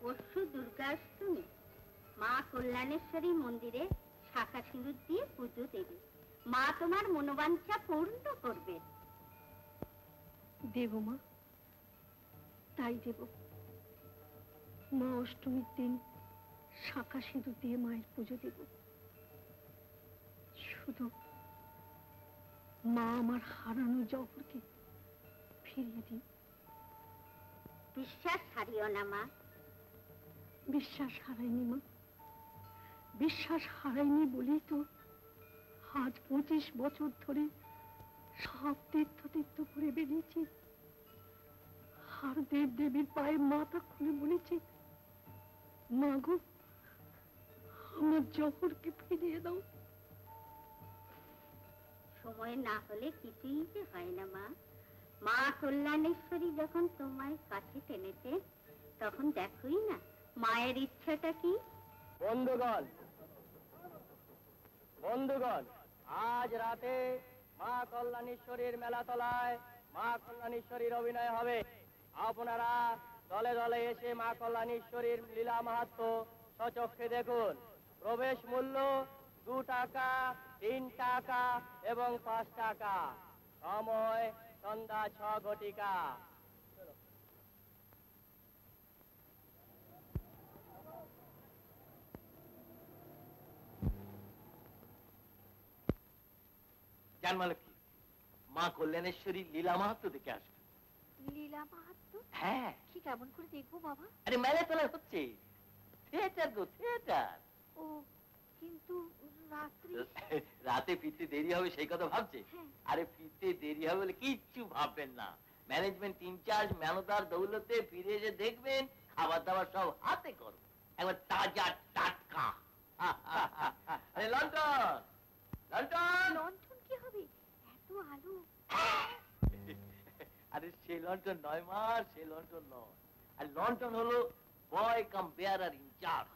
পরশু দুর্গাষ্টমী মা কল্যাণেশ্বরী মন্দিরে শাখা সিঁদুর দিয়ে পুজো দেবে। মা তোমার মনোবাঞ্ছা পূর্ণ করবে। দেব মা, তাই দেব। মা অষ্টমীর দিন শাখা সিঁদুর দিয়ে মায়ের পুজো দেব। শুধু মা আমার হারানো জহরকে ফিরিয়ে দিন। বিশ্বাস হারিও না মা। বিশ্বাস হারাইনি মা, বিশ্বাস হারাইনি বলেই তো আজ 25 বছর ধরে সব তীর্থ তীর্থ করে বেরিয়েছি। আর দেব দেবীর পায়ে মাথা খুলে বলেছি, মা গো, আমার জহরকে ফিরিয়ে দাও। সময় না হলে কিছুই যে হয় না মা। মা কল্যাণেশ্বরী যখন তোমায় কাছে টেনেছে তখন দেখোই না মায়ের ইচ্ছাটা কি। বন্ধুগণ, বন্ধুগণ, আজ রাতে মা কল্যাণেশ্বরীর মেলাতলায় মা কল্যাণেশ্বরীর অভিনয় হবে। আপনারা দলে দলে এসে মা কল্যাণেশ্বরীর লীলা মাহাত্ম্য সচক্ষে দেখুন। প্রবেশ মূল্য 2 টাকা, 3 টাকা এবং 5 টাকা। সময় সন্ধ্যা 6 ঘটিকা। জানমাল কি মা কল্যাণেশ্বরী লীলা মাহাত্ম্য দেখে আসবে। লীলা মাহাত্ম্য? হ্যাঁ। কি কেমন করে দেখবো বাবা? আরে মেলাতলায় হচ্ছে, থিয়েটার গো, থিয়েটার। ও, কিন্তু রাতে ফিরতে দেরি হবে সেই কথা ভাবছে? আরে ফিরতে দেরি হবে বলে কিচ্ছু ভাববেন না। ম্যানেজমেন্ট ইনচার্জ ম্যানেজার দৌলতে ফিরে এসে দেখবেন খাবার দাবার সব হাতে করো, একবার তাজা টাটকা। আরে লন্ডন, লন্ডন। লন্ডন কি হবে? এত আলো। আরে সে লন্ডন নয় মা, সে লন্ডন নয়। আর লন্ডন হলো বয় কাম বেয়ারার ইনচার্জ।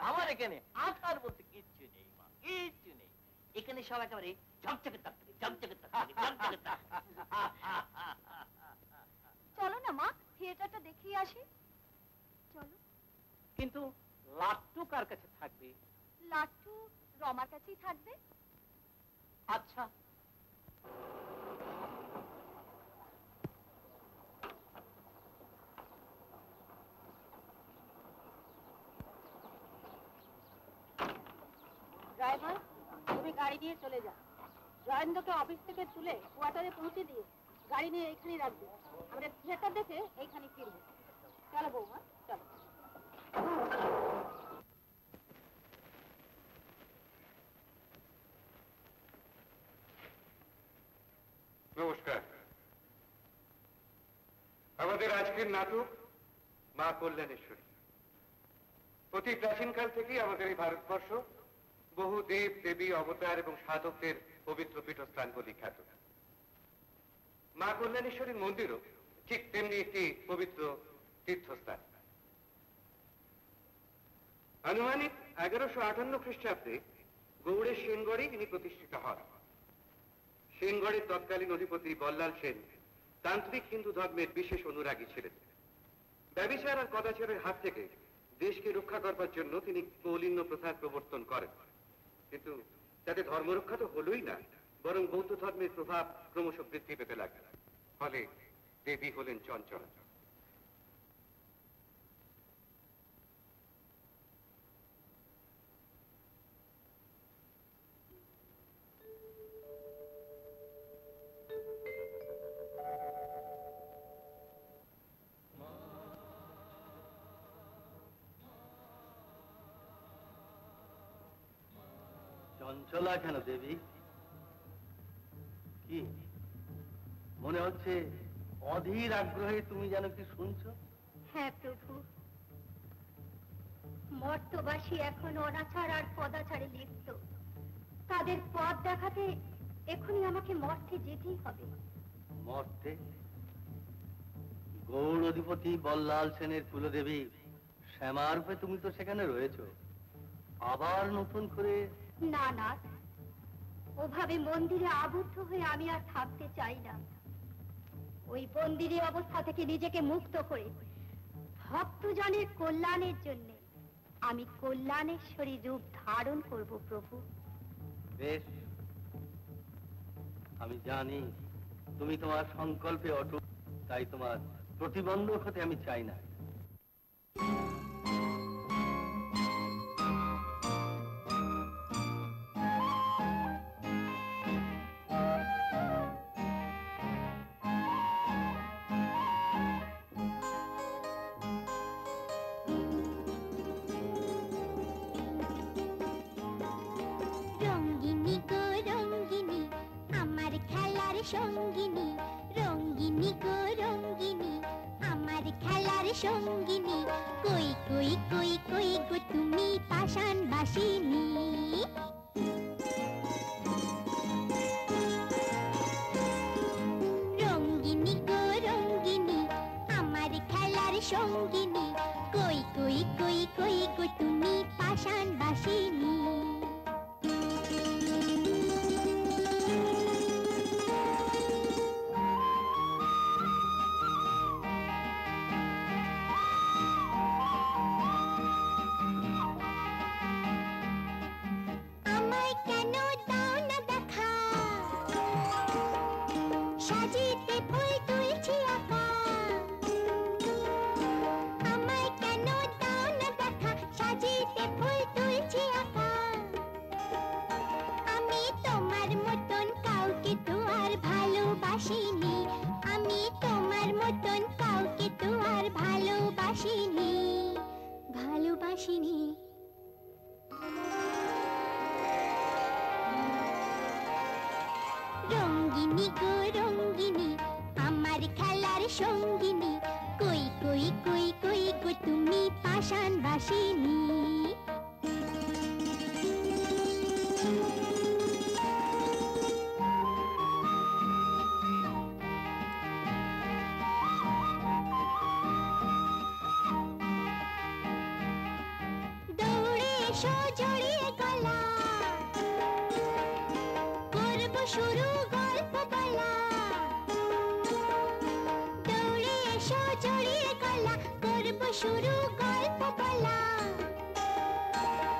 আমার এখানে আসার বলতে কিচ্ছু নেই মা, কিচ্ছু নেই। এখানে সব একেবারে ঝকঝকে থাকতে, ঝকঝকে থাকতে, ঝকঝকে থাকতে। চলো না মা, থিয়েটারটা দেখিয়ে আসি। চলো। কিন্তু লাট্টু কার কাছে থাকবে? লাট্টু রমার কাছেই থাকবে। আচ্ছা। ড্রাইভার, তুমি গাড়ি নিয়ে চলে যাও। জয়েন্দ্রকে অফিস থেকে তুলে কোয়ার্টারে পৌঁছে দিয়ে গাড়ি নিয়ে এইখানেই রাখবে। আমরা থিয়েটার দেখে এইখানে ফিরবো। চলো বৌমা, চলো। নমস্কার। আমাদের আজকের নাটক মা কল্যাণেশ্বরী। অতি প্রাচীনকাল থেকেই আমাদের এই ভারতবর্ষ বহু দেব দেবী অবতার এবং সাধকদের পবিত্র পীঠস্থান বলে খ্যাত। মা কল্যাণেশ্বরীর মন্দিরও ঠিক তেমনি একটি পবিত্র তীর্থস্থান। আনুমানিক 1158 খ্রিস্টাব্দে গৌড়ের সেনগড়ে ইনি প্রতিষ্ঠিত হন। সেনগড়ের তৎকালীন অধিপতি বল্লাল সেন তান্ত্রিক হিন্দু ধর্মের বিশেষ অনুরাগী ছিলেন। ব্যভিচার আর কদাচারের হাত থেকে দেশকে রক্ষা করবার জন্য তিনি কৌলিন্য প্রথার প্রবর্তন করেন। কিন্তু তাতে ধর্মরক্ষা তো হলোই না, বরং বৌদ্ধ ধর্মের প্রভাব ক্রমশ বৃদ্ধি পেতে লাগল। ফলে দেবী হলেন চঞ্চলা। চঞ্চলা কেন দেবী? কি মনে হচ্ছে অধীর আগ্রহে তুমি যেন কি শুনছো? হ্যাঁ প্রভু, মর্তবাসী এখন অনাচার আর কদাচারে লিপ্ত। তাদের পথ দেখাতে এখনই আমাকে মর্তে যেতেই হবে। মর্তে? গৌড় অধিপতি বল্লাল সেনের কুলদেবী শ্যামারূপে তুমি তো সেখানে রয়েছো, আবার নতুন করে? না না, ওভাবে মন্দিরে আবদ্ধ হয়ে আমি আর থাকতে চাই না। ওই বন্দিনী অবস্থা থেকে নিজেকে মুক্ত করে ভক্তজনের কল্যাণের জন্য আমি কল্যাণেশ্বরী রূপ ধারণ করব প্রভু। বেশ, আমি জানি তুমি তোমার সংকল্পে অটুট, তাই তোমার প্রতিবন্ধক হতে আমি চাই না। রঙ্গিনী গো রঙ্গিনী আমার খেলার সঙ্গিনী, রঙ্গিনী গো রঙ্গিনী আমার খেলার সঙ্গিনী, কই কই কই কই গো তুমি পাষাণ বাসিনী। রঙ্গিনী গো রঙ্গিনী আমার খেলার সঙ্গিনী, কই কই কই কই গো তুমি পাষাণ বাসিনী। আমায় কেন দাও না দেখা, সাজিতে ফুল তুলছি আঁকা। আমায় কেন দাও না দেখা, সাজিতে ফুল তুলছি আঁকা। আমি তোমার মতন কাউকে তো আর ভালোবাসিনি, আমি তোমার মতন কাউকে তো আর ভালোবাসিনি, ভালোবাসিনি। রঙ্গিনী গো রঙ্গিনী আমার খেলার সঙ্গিনী, কই কই কই কই গো তুমি পাষাণ বাসিনী। দৌড়ে এসো জড়িয়ে গলা, করব শুরু গল্প বলা। দৌড়ে এসো জড়িয়ে গলা, করব শুরু গল্প বলা।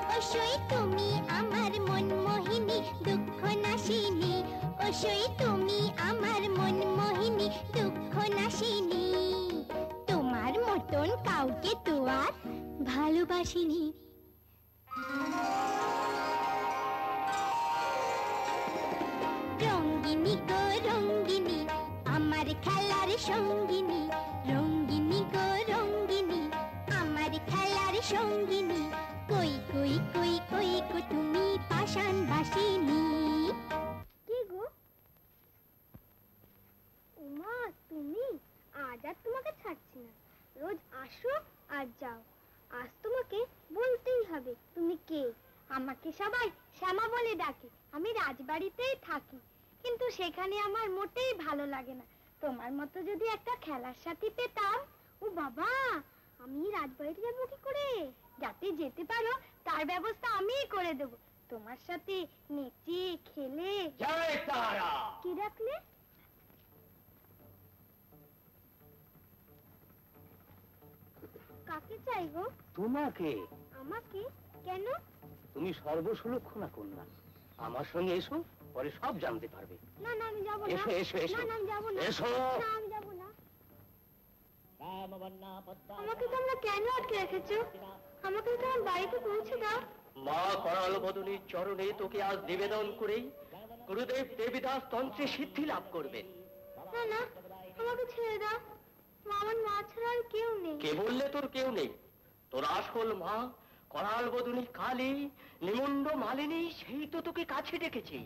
অবশ্যই তুমি আমার মন মোহিনী দুঃখ নাশিনী, অবশ্যই তুমি আমার মন মোহিনী দুঃখ নাশিনী। তোমার মতন কাউকে তো আর ভালোবাসিনি। রঙ্গিনী গো রঙ্গিনী আমার খেলার সঙ্গিনী, রঙ্গিনী গো রঙ্গিনী আমার খেলার সঙ্গিনী, কই কই কই কই গো তুমি পাষাণ বাসিনী। কি গো উমা, তুমি আজ আর তোমাকে ছাড়ছি না, রোজ আসো আর যাও। আজ তোমাকে বলতেই হবে তুমি কে। আমাকে সবাই শ্যামা বলে ডাকে, আমি রাজবাড়িতেই থাকি, কিন্তু সেখানে আমার মোটেই ভালো লাগে না। তোমার মতো যদি একটা খেলার সাথী পেতাম। ও বাবা, আমি রাজবাড়িতে যাবো কি করে? যাতে যেতে পারো তার ব্যবস্থা আমিই করে দেব। তোমার সাথে নেচে খেলে। জয় তারা। কি ডাকলে? কাকে চাই গো? তোমাকে। আমাকে? কেন? তুমি সর্বসুলক্ষণা কন্যা, আমার সঙ্গে এসো, পরে সব জানতে পারবে। না না আমি যাবো না। এসো এসো এসো। না না আমি যাবো না। এসো। না আমি যাবো না। আমাকে তোমরা কেন আটকে রেখেছো? আমাকে তোমার বাড়িতে পৌঁছে দাও। মা করাল বদনীর চরণে তোকে আজ নিবেদন করেই গুরুদেব দেবীদাস তন্ত্রে সিদ্ধি লাভ করবেন। না না আমাকে ছেড়ে দাও, আমার মা ছাড়া আর কেউ নেই। কে বললে তোর কেউ নেই? তোর আসল মা করাল বদনী কালী নিমুন্ড মালিনী, সেই তো তোকে কাছে ডেকেছে।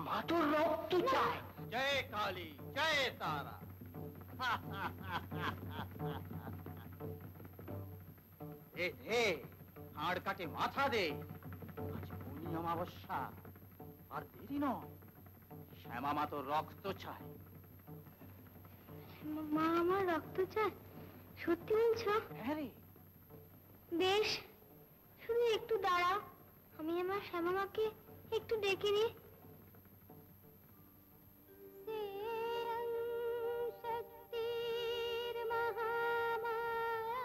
মা তোর রক্ত চায়। জয় কালী, জয় তারা। দে দে, হাড় কাটে মাথা দে। আজ পূর্ণি অমাবস্যা, আর দেরি নয়। শ্যামা মা তোর রক্ত চায়। মা আমার রক্ত চায়? সত্যি বলছো? হ্যাঁ রে। বেশ, শুধু একটু দাঁড়াও, আমি আমার শ্যামা মাকে একটু ডেকে নিই। শক্তির মহামায়া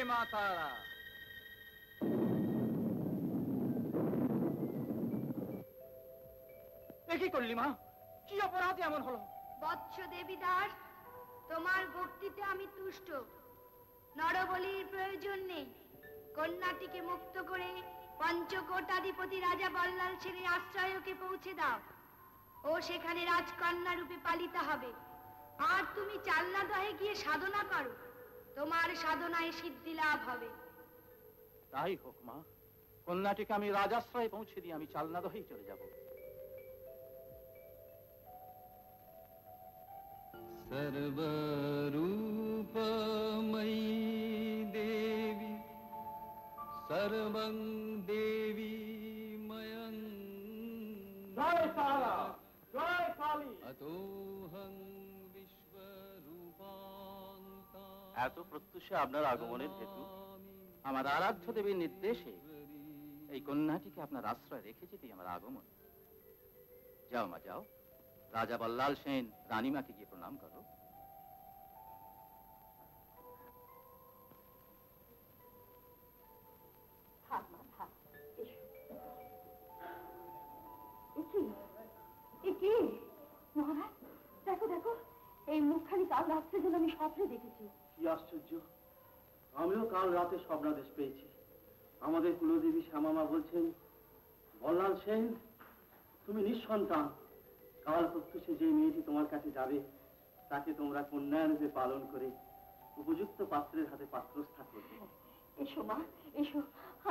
মা তারা। কি করলি মা? কি অপরাধে এমন হলো? বৎস দেবীদাস, তোমার ভক্তিতে আমি তুষ্ট। নরবলির প্রয়োজন নেই। কন্যাটিকে মুক্ত করে পঞ্চকোটাধিপতি রাজা বল্লাল সেনের আশ্রয়কে পৌঁছে দাও। ও সেখানে রাজকন্যা রূপে পালিত হবে। আর তুমি চালনাদহে গিয়ে সাধনা করো, তোমার সাধনায় সিদ্ধি লাভ হবে। তাই হোক মা, কন্যাটিকে আমি রাজাশ্রয়ে পৌঁছে দিয়ে আমি চালনাদহেই চলে যাব। सर्वरूपमयी देवी सर्वं देवी मयं জয় তারা, জয় কালী। अतोऽहं विश्वरूपान्ता। এত প্রত্যুষে আপনার আগমনের হেতু আমার আরাধ্য দেবীর নির্দেশে এই কন্যাটিকে আপনার আশ্রয় রেখে যেতেই আমার আগমন। যাও মা যাও, রাজা বল্লাল সেন রানীমাকে গিয়ে প্রণাম করো। মহারাজ দেখো দেখো, এই মুখখানি কাল রাত্রে যেন আমি স্বপ্নে দেখেছি। কি আশ্চর্য, আমিও কাল রাতে স্বপ্নাদেশ পেয়েছি। আমাদের কুলদেবী শ্যামামা বলছেন, বল্লাল সেন তুমি নিঃসন্তান। কাল প্রত্যুষে যে মেয়েটি তোমার কাছে যাবে তাকে তোমরা কন্যারূপে পালন করে উপযুক্ত পাত্রের হাতে পাত্রস্থা করবে। এসো মা, এসো,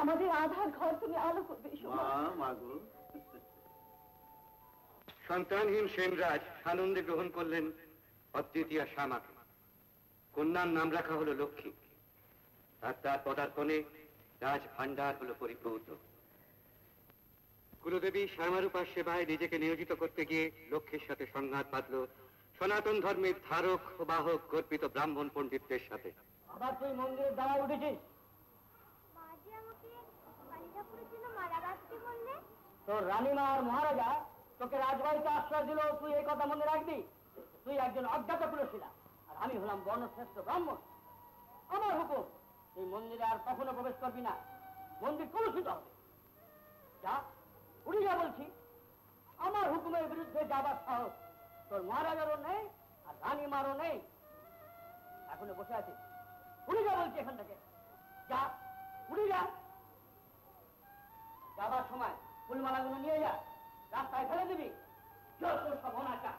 আমাদের আধার ঘর তুমি আলো করবে। এসো মা। মাগো। সন্তানহীন সেনরাজ সানন্দে গ্রহণ করলেন অদ্বিতীয়া শ্যামাকে। কন্যার নাম রাখা হলো লক্ষ্মী। আর তার পদার্পণে রাজ ভান্ডার হলো পরিপূর্ণ। কুলদেবী শ্যামারূপার সেবায় নিজেকে নিয়োজিত করতে গিয়ে লক্ষ্মীর সাথে সংঘাত বাঁধল সনাতন ধর্মের ধারক ও বাহক গর্বিত ব্রাহ্মণ পণ্ডিতদের সাথে। আবার তুই মন্দিরের দ্বারা উঠেছিস? মা যে আমাকে কালী ঠাকুরের জন্য মালা গাছতে বললে। তোর রানীমা আর মহারাজা তোকে রাজবাড়িতে আশ্রয় দিল, তুই এই কথা মনে রাখবি। তুই একজন অজ্ঞাত কুলশীলা, আর আমি হলাম বর্ণশ্রেষ্ঠ ব্রাহ্মণ। আমার হুকুম, তুই মন্দিরে আর কখনো প্রবেশ করবি না। মন্দির কলুষিত হবে। যা, উড়ি যা বলছি। আমার হুকুমের বিরুদ্ধে যাবার সাহস তোর মহারাজারও নেই আর রানীমারও নেই। এখনো বসে আছিস? উড়ি যা বলছি এখান থেকে। যা, উড়ি যা। যাবার সময় ফুলমালাগুলো নিয়ে যা, রাস্তায় ফেলে দিবি। যত সব অনাচার।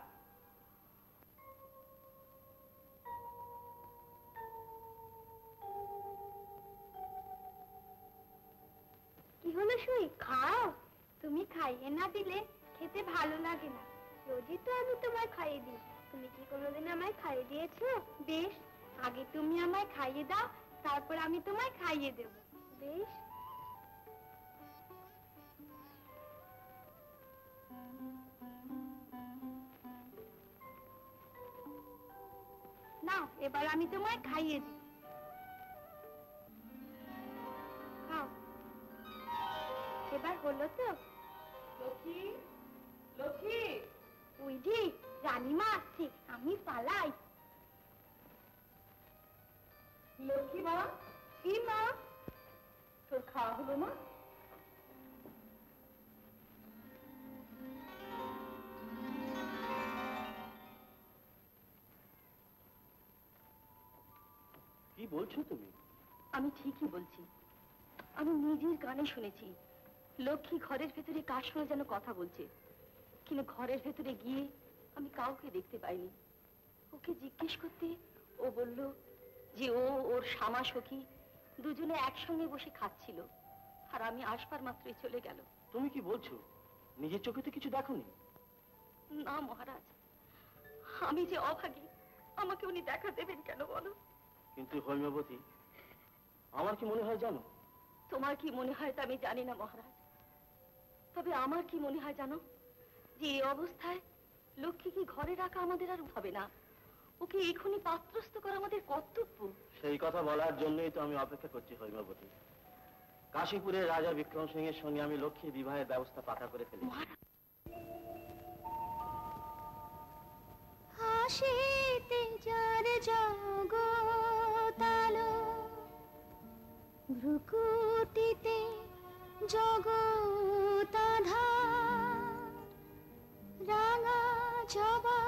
কি হলো সুই, খাও। তুমি খাইয়ে না দিলে খেতে ভালো লাগে না। রোজই তো আমি তোমায় খাইয়ে দিই। তুমি কি কোনোদিন আমায় খাইয়ে দিয়েছো? বেশ, আগে তুমি আমায় খাইয়ে দাও, তারপর আমি তোমায় খাইয়ে দেব। বেশ। নাও, এবার আমি তোমায় খাইয়ে দিই। খাও। এবার হলো তো? লক্ষ্মী, লক্ষ্মী, ওই যে রানীমা আসছে, আমি পালাই। লক্ষ্মী মা। কি মা? তোর খাওয়া হলো মা? কি বলছো তুমি? আমি ঠিকই বলছি। আমি নিজের কানে শুনেছি লক্ষ্মী ঘরের ভেতরে কার সঙ্গে যেন কথা বলছে, কিন্তু ঘরের ভেতরে গিয়ে আমি কাউকে দেখতে পাইনি। ওকে জিজ্ঞেস করতে ও বলল যে ও ওর শ্যামা সখী দুজনে একসঙ্গে বসে খাচ্ছিল, আর আমি আসবার মাত্রই চলে গেল। তুমি কি বলছো? নিজের চোখে তো কিছু দেখোনি? না মহারাজ, আমি যে অভাগী, আমাকে উনি দেখা দেবেন কেন বলো? কিন্তু হৈমবতী, আমার কি মনে হয় জানো? তোমার কি মনে হয় তা আমি জানি না মহারাজ, তবে আমার কি মনে হয় জানো, যে এই অবস্থায় লক্ষ্মীকে ঘরে রাখা আমাদের আর হবে না। ওকে এখনই পাত্রস্থ করা আমাদের কর্তব্য। সেই কথা বলার জন্যই তো আমি অপেক্ষা করছি হৈমবতী। কাশীপুরের রাজা বিক্রম সিং এর সঙ্গে আমি লক্ষ্মীর বিবাহের ব্যবস্থা পাকা করে ফেলি। হাসিতে যার জগতালো ভ্রুকুটিতে জগতাধার, রাঙা জবা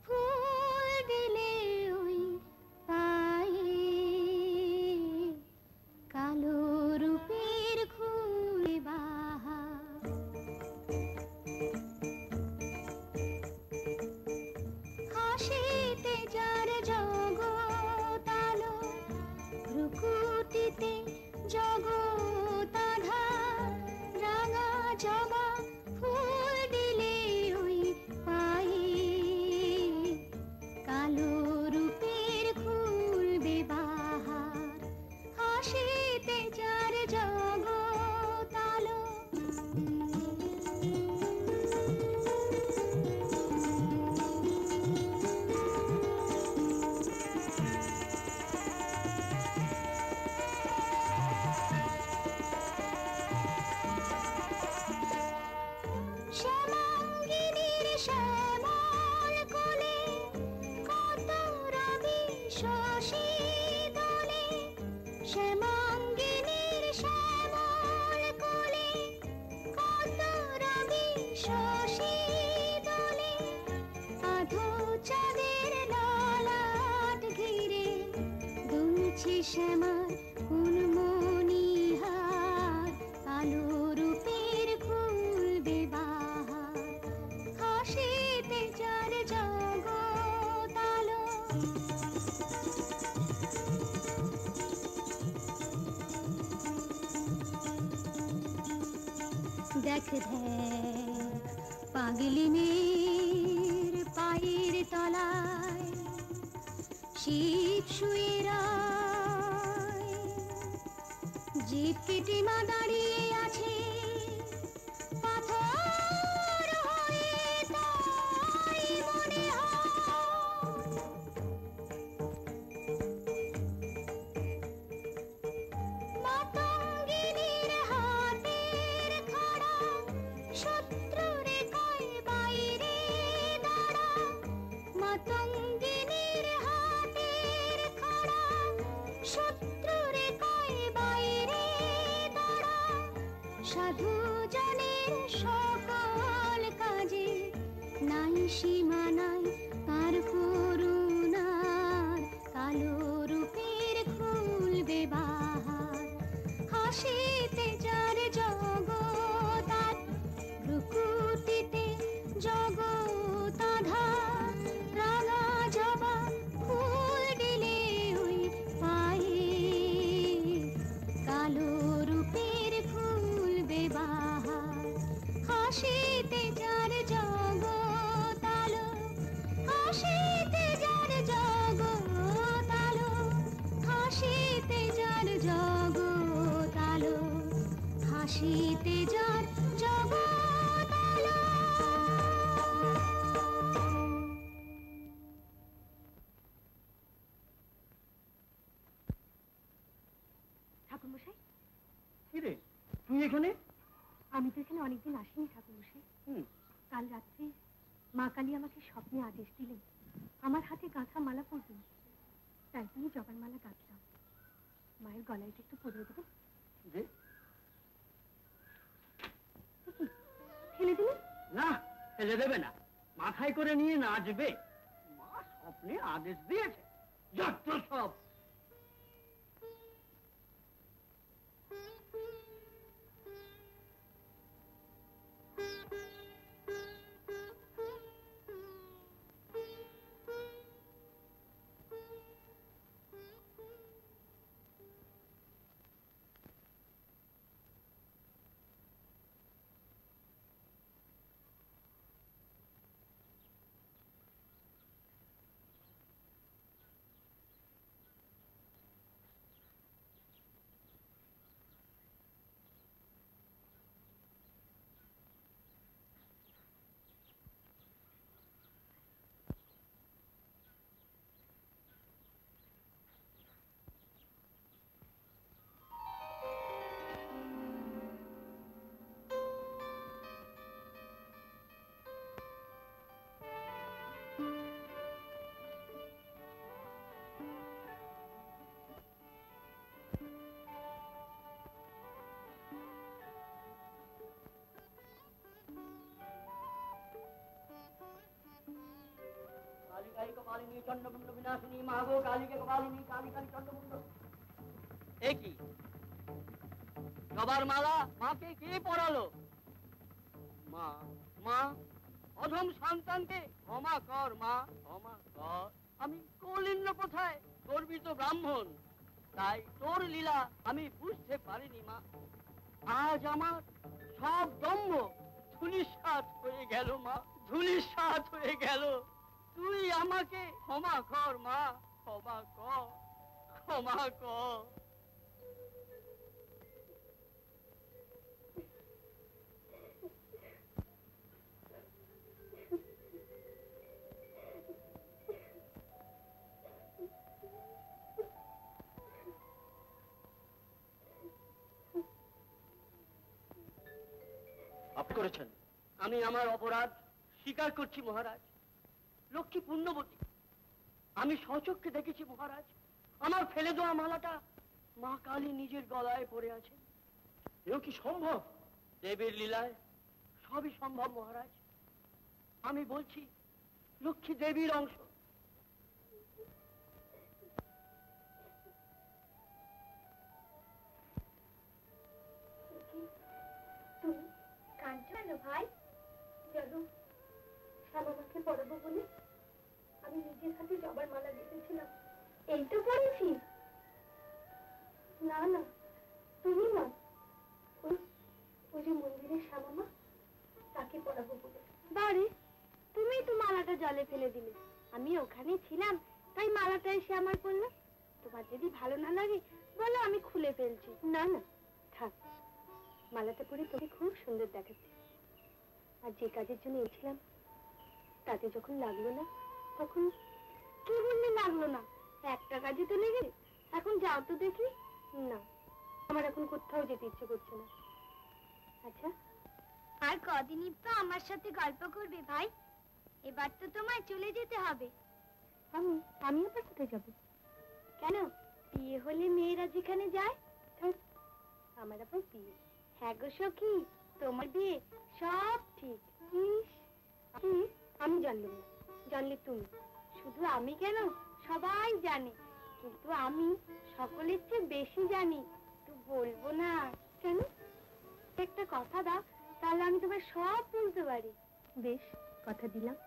ফুল দিলে ওই পায়ে, কালো রূপের খুলে বাহার। হাসিতে যার জগতালো, ভ্রুকুটিতে জগতাধার, রাঙা জবা ফুল দিলে ওই পায়ে, কালো রূপের খুলবে বাহার। হাসিতে যার জগতালো। শ্যামাঙ্গিনীর শ্যামল কোলে কত রবি শশী দোলে, শ্যামাঙ্গিনীর শ্যামল কোলে কত রবি শশী দোলে, আধো চাঁদের ললাট ঘিরে দুলছে শ্যামার কোন মণিহার, কালো রূপের খুলবে বাহার। হাসিতে যার জগতালো। দেখ দেখ পাগলিনীর পায়ের তলায় শিব শুয়ে রয়, জিভ কেটে মা দাঁড়িয়ে আছে পাথর হয়ে, তাই মনে হয়। মাতঙ্গিনীর হাতের খাড়া, শত্রুরে কয় বাইরে দাঁড়া, মাতঙ্গিনীর হাতের খাড়া, শত্রুরে কয় বাইরে দাঁড়া। সাধু জনের সকল কাজে নাই সীমা নাই তার করুণার, কালো রূপের খুলবে বাহার। হাসিতে যার জগতার, ভ্রুকুটিতে জগতাধার, রাঙা জবা ফুল দিলে ওই পায়ে, কালো রূপের খুলবে বাহার। হাসিতে যার জগতালো, হাসিতে যার জগতালো, হাসিতে যার জগতালো, হাসিতে যার জগতালো। ঠাকুরমশাই, কিরে তুই এখানে? আমি তো এখানে অনেকদিন আসিনি ঠাকুরমশাই। কাল রাত্রে মা কালী আমাকে স্বপ্নে আদেশ দিলেন আমার হাতে গাঁথা মালা পরবেন, তাই তুমি জবার মালা গাঁথলাম। মায়ের গলায় একটু পরিয়ে দেবেন? যে ফেলে দিলেন? না, ফেলে দেবে না, মাথায় করে নিয়ে নাচবে। মা স্বপ্নে আদেশ দিয়েছে, যত সব। কপালিনী চন্ডমুন্ড বিনাশিনী মা গো কালীকে কপালিনী কালী কালী চন্ডমুন্ড। এ কি জবার মালা মাকে কে পড়ালো? মা মা অধম সন্তানকে ক্ষমা কর মা, ক্ষমা কর। আমি কৌলিন্য কোথায় গর্বিত ব্রাহ্মণ, তাই তোর লীলা আমি বুঝতে পারিনি মা। আজ আমার সব দম্ভ ধূলিসাৎ হয়ে গেল মা, ধূলিসাৎ হয়ে গেল। তুই আমাকে ক্ষমা কর মা, ক্ষমা কর, ক্ষমা কর। আপনি করেছেন? আমি আমার অপরাধ স্বীকার করছি মহারাজ। লক্ষ্মী পুণ্যবতী, আমি স্বচক্ষে দেখেছি মহারাজ, আমার ফেলে দেওয়া মালাটা মা কালী নিজের গলায় পড়ে আছে। এও কি সম্ভব? দেবীর লীলায় সবই সম্ভব মহারাজ। আমি বলছি লক্ষ্মী দেবীর অংশ। কাঁদছো কেন ভাই? জানো শ্যামামাকে পড়াবো বলে আমি নিজের হাতে জবার মালা গেঁথেছিলাম। এই তো পড়েছি। না না, তুমি মা, ওই যে মন্দিরের শ্যামামা, তাকে পড়াবো বলে। বাড়ি তুমি তো মালাটা জলে ফেলে দিলে, আমি ওখানে ছিলাম তাই মালাটা এসে আমার পড়লো। তোমার যদি ভালো না লাগে বলো, আমি খুলে ফেলছি। না না থাক, মালাটা পরে তোকে খুব সুন্দর দেখাচ্ছে। আর যে কাজের জন্য এসেছিলাম তাতে যখন লাগলো না তখন কি বললে লাগলো না? একটা কাজে তো লেগে। এখন যাও তো দেখি। না, আমার এখন কোথাও যেতে ইচ্ছে করছে না। আচ্ছা, আর কদিনই তো আমার সাথে গল্প করবে ভাই? এবার তো তোমায় চলে যেতে হবে। আমি আবার কোথায় যাব? কেন, বিয়ে হলে মেয়েরা যেখানে যায়। আমার আবার বিয়ে? হ্যাঁ গো সখী, তোমার বিয়ে সব ঠিক। আমি জানলাম না, জানলে তুমি। শুধু আমি কেন, সবাই জানে, কিন্তু আমি সকলের চেয়ে বেশি জানি। তো বলবো না কেন? একটা কথা দাও, তাহলে আমি তোমার সব বলতে পারি। বেশ, কথা দিলাম,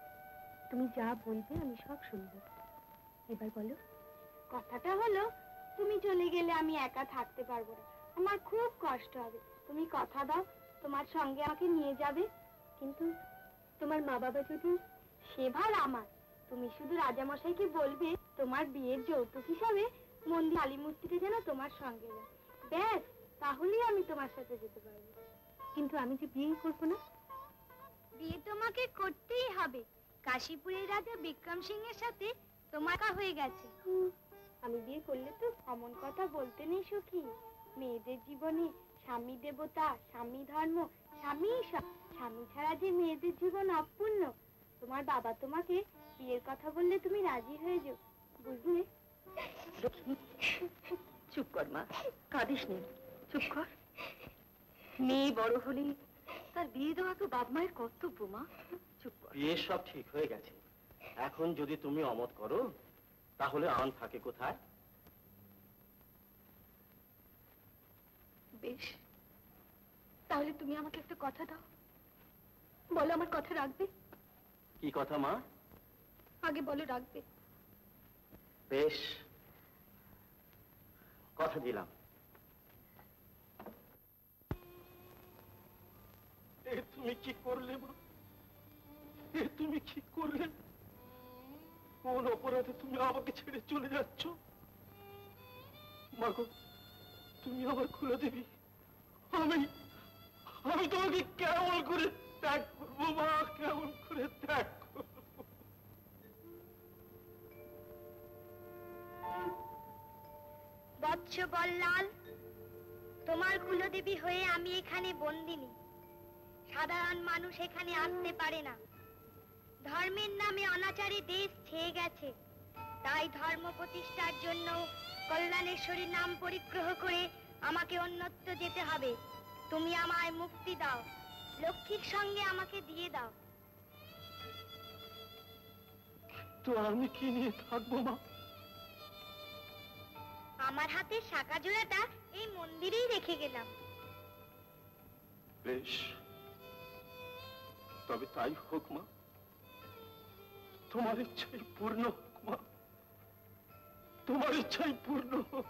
তুমি যা বলবে আমি সব শুনবো। এবার বলো। কথাটা হলো, তুমি চলে গেলে আমি একা থাকতে পারবো না, আমার খুব কষ্ট হবে। তুমি কথা দাও তোমার সঙ্গে আমাকে নিয়ে যাবে। কিন্তু তোমার মা বাবা যদি? সে ভার আমার। তুমি শুধু রাজামশাইকে বলবে তোমার বিয়ের যৌতুক হিসাবে মন্দির কালী মূর্তিতে যেন তোমার সঙ্গে যায়। ব্যাস, তাহলেই আমি তোমার সাথে যেতে পারবো। কিন্তু আমি যে বিয়ে করবো না? বিয়ে তোমাকে করতেই হবে। কাশীপুরের রাজা বিক্রম সিংহের সাথে তোমার কা হয়ে গেছে। আমি বিয়ে করলে তো অমন কথা বলতে নেই সখী। মেয়েদের জীবনে স্বামী দেবতা, স্বামী ধর্ম, স্বামী সব। স্বামী ছাড়া যে মেয়েদের জীবন অপূর্ণ। তোমার বাবা তোমাকে বিয়ের কথা বললে তুমি রাজি হয়ে যাও, বুঝলে? চুপ কর মা, কাঁদিস নে, চুপ কর। মেয়ে বড় হলে তার বিয়ে দেওয়া তো বাপ মায়ের কর্তব্য মা, চুপ কর। বিয়ে সব ঠিক হয়ে গেছে, এখন যদি তুমি অমত করো তাহলে আন থাকে কোথায়? বেশ, তাহলে তুমি আমাকে একটা কথা দাও, বলো আমার কথা রাখবে? কি কথা মা? আগে বলো রাখবে। বেশ, কথা দিলাম। তুমি কি করলে মা? তুমি কি করলে? কোন অপরাধে তুমি আমাকে ছেড়ে চলে যাচ্ছ? মাগো, তুমি আমার খুলে দেবি। আমি তোমাকে কেমন করে ত্যাগ করবো মা, কেমন করে ত্যাগ করবো? বৎস বল্লাল, তোমার কুলদেবী হয়ে আমি এখানে বন্দিনী। সাধারণ মানুষ এখানে আসতে পারে না। ধর্মের নামে অনাচারে দেশ ছেয়ে গেছে, তাই ধর্ম প্রতিষ্ঠার জন্য কল্যাণেশ্বরীর নাম পরিগ্রহ করে আমাকে অন্যত্র যেতে হবে। তুমি আমায় মুক্তি দাও, লক্ষ্মীর সঙ্গে আমাকে দিয়ে দাও। তো আমি কি নিয়ে থাকবো মা? আমার হাতের শাঁখা জোড়াটা এই মন্দিরেই রেখে গেলাম। বেশ, তবে তাই হোক মা, তোমার ইচ্ছাই পূর্ণ হোক মা, তোমার ইচ্ছাই পূর্ণ হোক।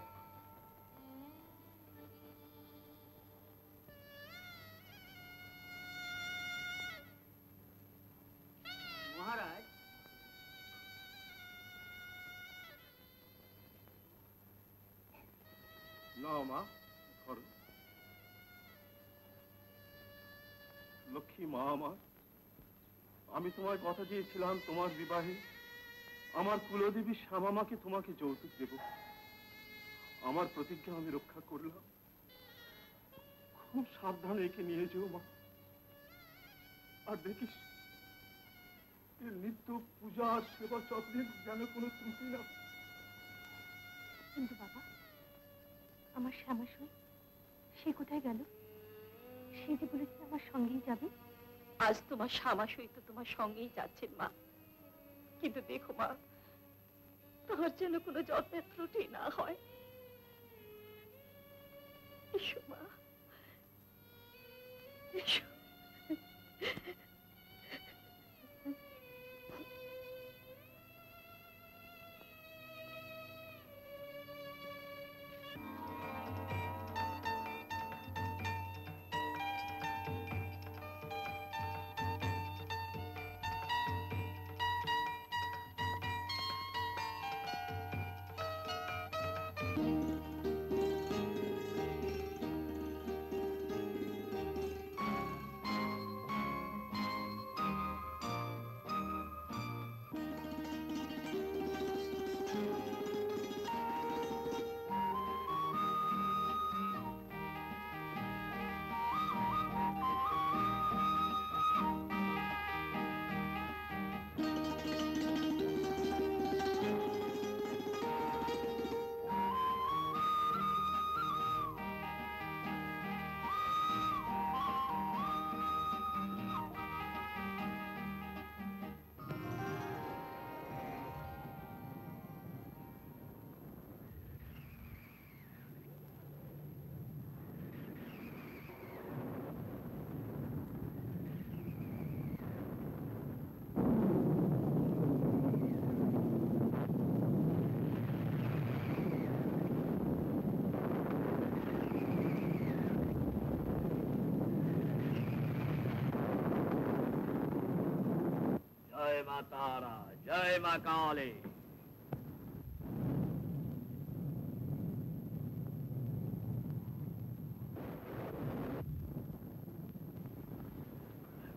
মহারাজ, নাও মা, ধরো। লক্ষ্মী মা আমার, আমি তোমায় কথা দিয়েছিলাম তোমার বিবাহে আমার কুলদেবী শ্যামামাকে তোমাকে যৌতুক দেব। আমার প্রতিজ্ঞা আমি রক্ষা করলাম। খুব সাবধানে একে নিয়ে যেও মা। আর দেখিস এর নিত্য পূজা আর সেবা যত্নের যেন কোনো ত্রুটি না। কিন্তু বাবা, আমার শ্যামাশয় সে কোথায় গেল? সে যে বলেছে আমার সঙ্গেই যাবে। আজ তোমার শ্যামাশয় তো তোমার সঙ্গেই যাচ্ছেন মা, কিন্তু দেখো মা, তার যেন কোনো যত্নের ত্রুটি না হয়। এসো মা, এসো। জয় মা তারা, জয় মা কালী।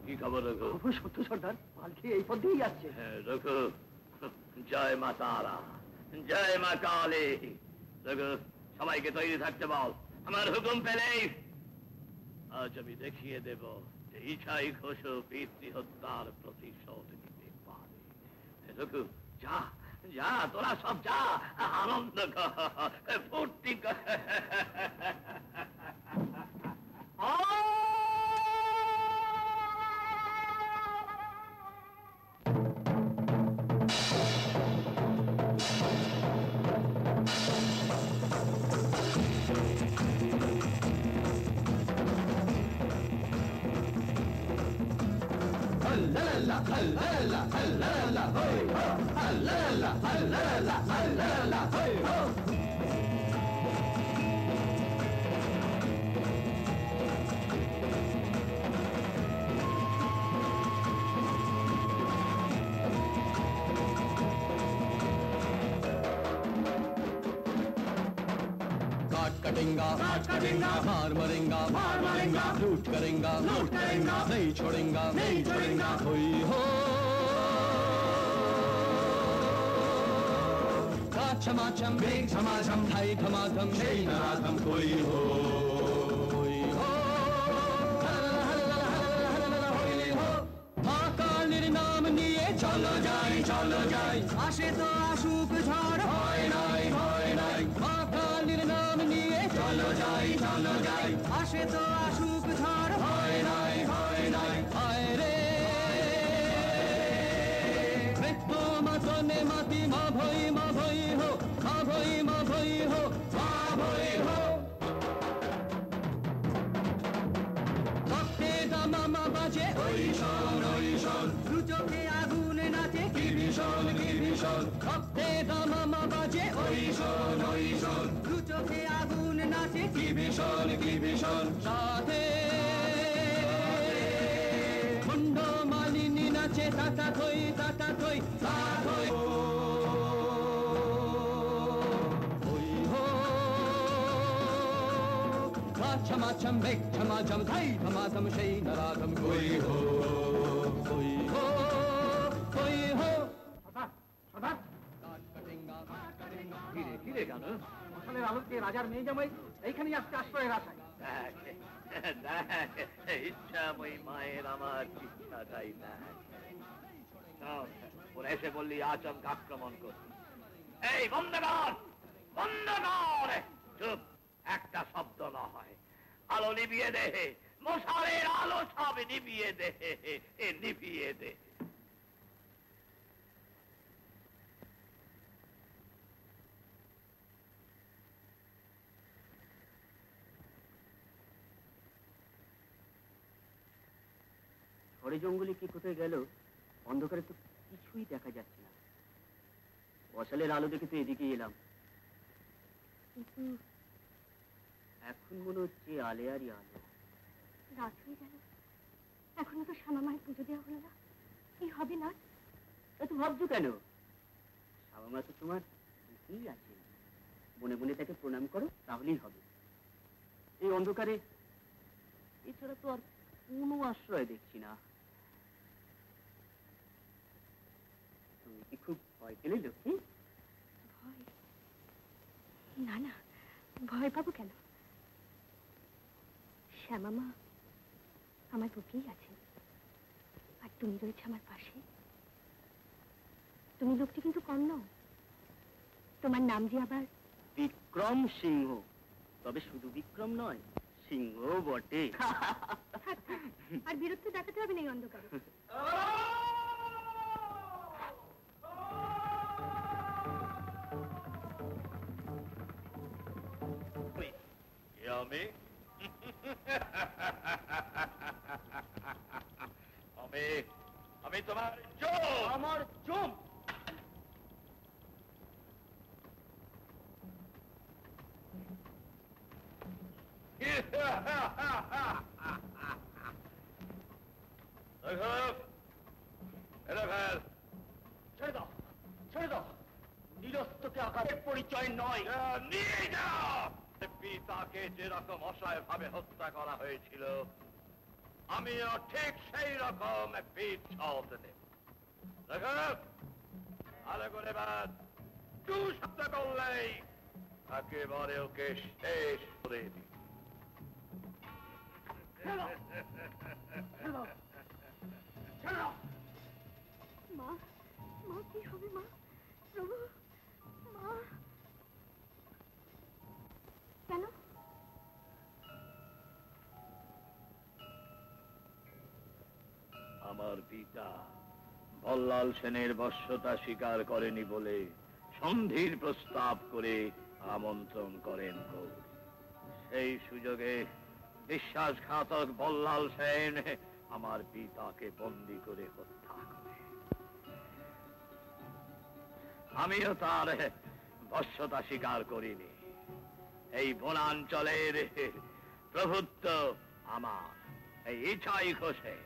কি খবর রঘু? সত্য সর্দার, পালকি এই পথ দিয়েই যাচ্ছে। হ্যাঁ রঘু, জয় মা তারা, জয় মা কালী। রঘু, সবাইকে তৈরি থাকতে বল, আমার হুকুম পেলেই আজ আমি দেখিয়ে দেব যে ইছাই ঘোষ পিতৃ হত্যার প্রতিশোধ নিতে পারে। রঘু, যা যা, তোরা সব যা, আনন্দ কর, ফুর্তি কর। कटेंगा, मार मरेंगा, लूट करेंगा, नहीं छोड़ेंगा, कोई हो क्षमाचम, समाजम, ठाई धमाधम, नराधम, कोई हो কালের নাম নিয়ে চলো যাই, আসে তো আসুক ঝড়, হয় নাই, কালের নাম নিয়ে চলো যাই, আসে তো আসুক ঝড়, হয় নাই, হায় রে মৃত্যু মতন আগুনে মাটি মা ভই হো, মা ভই হো, মা ভই হো। রক্তে দামামা বাজে ওই শোন, দু চোখে আগুনে নাচে কি ভীষণ, রক্তে দামামা বাজে ওই শোন, দু চোখে আগুন নাচে কি ভীষণ, সাথে খন্ড মালিনী নাচে টাটা থই তা থই। ওই হো মাছাম বেগ ঝমাঝম ধাই ধমাধম সেই নরাধম ওই হো। কিরে কেন মশালের আলোকে রাজার মেয়ে জামাই এইখানে আসতে আশ্রয়ের আশায়। ইচ্ছাময়ী মায়ের আমার ইচ্ছাটাই দেখ। ওরা এসে বললি আচমকা আক্রমণ করছি। এই বন্ধ কর, চুপ, একটা শব্দ না হয়। আলো নিভিয়ে দে, মশালের আলো সব নিভিয়ে দে, নিভিয়ে দে। ঝড়ে জঙ্গলে কি কোথায় গেল, অন্ধকারে তো কিছুই দেখা যাচ্ছে না। মশালের আলো দেখে তো এদিকে এলাম, কিন্তু এখন মনে হচ্ছে আলেয়ারই আলো। রাত হয়ে গেল, এখনো তো শ্যামা মায়ের পুজো দেওয়া হলো না। কি হবে না? এত ভাবছো কেন? শ্যামা মা তো তোমার বুকেই আছে, মনে মনে তাকে প্রণাম করো, তাহলেই হবে। এই অন্ধকারে এছাড়া তো আর কোনো আশ্রয় দেখছি না। তুমি কি খুব ভয় পেলে লক্ষ্মী? ভয়? না না, ভয় পাবো কেন? শ্যামা মা আমার বুকেই আছে, আর তুমি রয়েছে আমার পাশে। তুমি লোকটি কিন্তু কম নও। তোমার নাম যে আবার বিক্রম সিংহ। তবে শুধু বিক্রম নয়, সিংহ বটে। আর বীরত্ব দেখাতে হবে না এই অন্ধকারে। আমি আমি তোমার আমার জম। ছেড়ে দাও, নিরস্তকে আকারের পরিচয় নয়। নিয়ে যাও। পিতাকে যেরকম অসহায় ভাবে হত্যা করা হয়েছিল, আমিও ঠিক সেই রকম পিঠ ছলতে দেব। ভালো করে বাদ শব্দ করলেই একেবারে ওকে শেষ করে দিই। মা, মা কি হবে মা? প্রভু, মা কেন? আমার পিতা বল্লাল সেনের বশ্যতা স্বীকার করেনি বলে সন্ধির প্রস্তাব করে আমন্ত্রণ করেন গৌরী। সেই সুযোগে বিশ্বাসঘাতক বল্লাল সেন আমার পিতাকে বন্দী করে হত্যা করে। আমিও তার বশ্যতা স্বীকার করিনি। এই বনাঞ্চলের প্রভুত্ব আমার, এই ইচ্ছাই ঘোষে।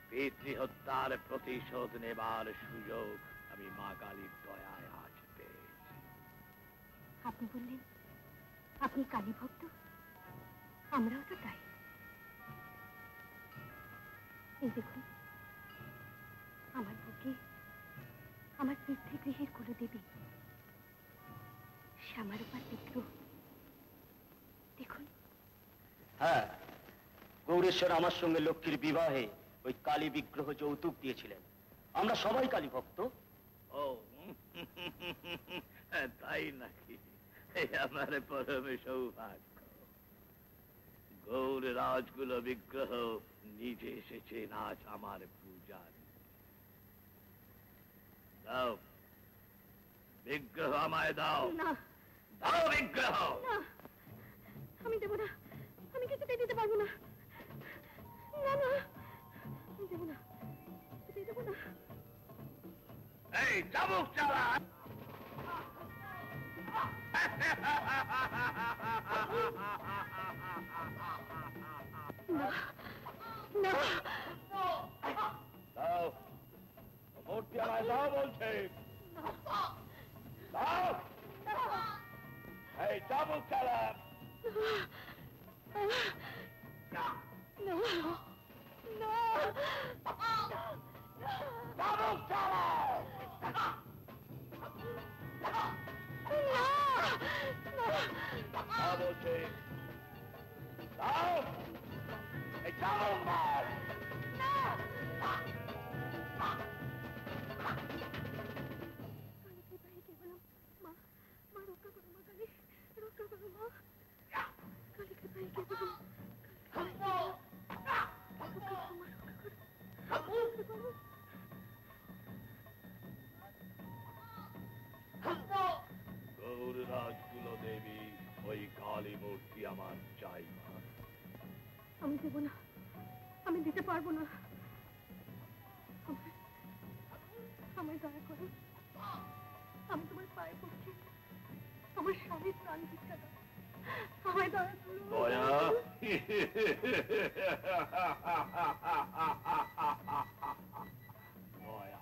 পিতৃহত্যার প্রতিশোধ নেবার সুযোগ আমি মা কালীর দয়ায় আজ পেয়েছি। আপনি বললেন আপনি কালী ভক্ত, আমরাও তো তাই। এই দেখুন, আমার বুকে আমার পিতৃগৃহের কুলদেবী শ্যামারূপার বিগ্রহ দেখুন। হ্যাঁ, গৌরেশ্বর আমার সঙ্গে লক্ষ্মীর বিবাহে ওই কালী বিগ্রহ যৌতুক দিয়েছিলেন। আমরা সবাই কালী ভক্ত। ও তাই নাকি? আমার পরমে সৌভাগ্য। গৌর রাজগুলো বিগ্রহ নিজে এসেছে আজ আমার পূজার। দাও বিগ্রহ আমায় দাও। না দাও বিগ্রহ। না, আমি দেবো না, আমি কিছুতেই দিতে পারবো না। না না, আমি দেবো না, কিছুতেই দেবো না। এই চাবুক চালা। না না, দাও মূর্তি আমায় দাও বলছে। দাও। এই চাবুক চালা। চাবুক চালা। দাও বলছে। দাও। এই চাবুক মার। গৌররাজকুলো দেবী, ওই কালী মূর্তি আমার চাই মা। আমি দেবো না, আমি দিতে পারবো না। আমায় দয়া করো, আমি তোমার পায়ে পড়ছি, আমার স্বামীর প্রাণ ভিক্ষা দাও, আমায় দয়া করো। দয়া? দয়া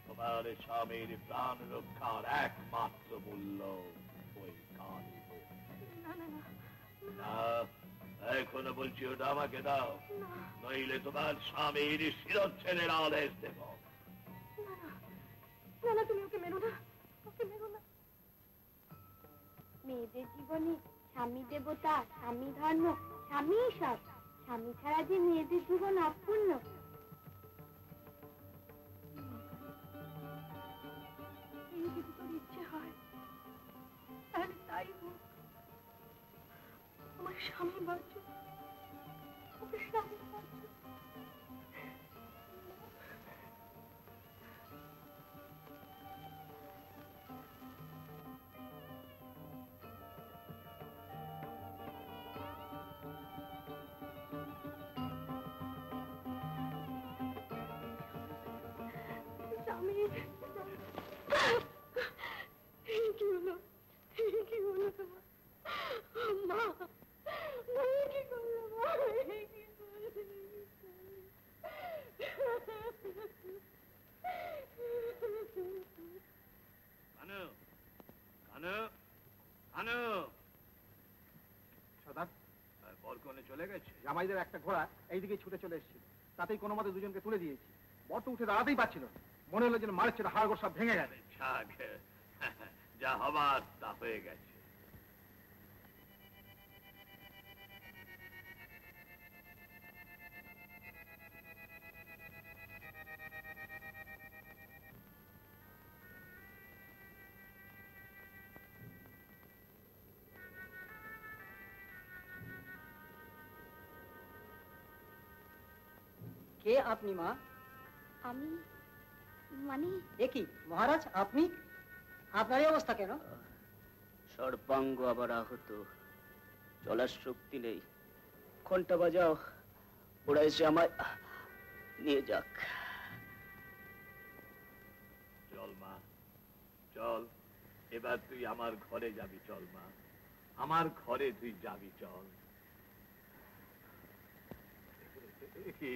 তোমার স্বামীর প্রাণ রক্ষার একমাত্র মূল্য ওই কালী মূর্তি। না না না না, এখনো বলছি ওটা আমাকে দাও, নইলে তোমার স্বামীর শিরচ্ছেদের আদেশ দেব। না না, তুমি ওকে মেরো না, ওকে মেরো না। মেয়েদের জীবনে স্বামী দেবতা, স্বামী ধর্ম, স্বামী সব। স্বামী ছাড়া যে মেয়েদের জীবন অপূর্ণ। এই যদি তোর ইচ্ছে হয় তাহলে তাই হোক। আমার স্বামী বাঁচুক, আমার স্বামী বাঁচুক। কি হলো, কি হলো তোমার? মা, কি করলো মা? কানু, কানু, কানু। সদান, বরকনে চলে গেছে। জামাইদের একটা ঘোড়া এইদিকে ছুটে চলে এসেছিল, তাতেই কোনো মতে দুজনকে তুলে দিয়েছি। বর তো উঠে দাঁড়াতেই পারছিল না, মনে হলো যেন মারের ছিল হাড়গোড় সব ভেঙে গেছে। ছাগ, যা হবার তা হয়ে গেছে। কে আপনি মা? আমি মানে এ কি মহারাজ, আপনি? আপনার এই অবস্থা কেন? সর্বাঙ্গ আবার আহত, চলার শক্তি নেই। ঘন্টা বাজাও, ওরা এসে আমায় নিয়ে যাক। চল মা, চল। এবার তুই আমার ঘরে যাবি, চল মা, আমার ঘরে তুই যাবি, চল। কি,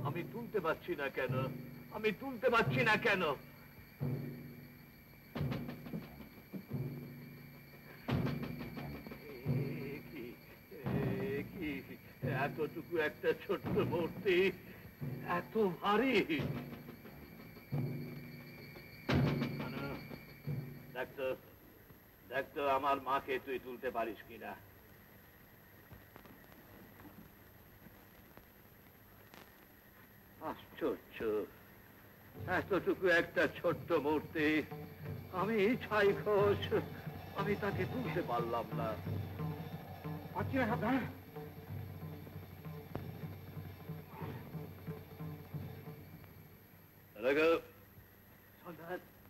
আমি তুলতে পারছি না কেন? আমি তুলতে পারছি না কেন? এতটুকু একটা ছোট্ট মূর্তি এত ভারী। দেখ তো আমার মাকে তুই তুলতে পারিস কিনা। আশ্চর্য, এতটুকু একটা ছোট্ট মূর্তি, আমি ছাই ঘোষ, আমি তাকে তুলতে পারলাম না। পাচ্ছি না সাবধান।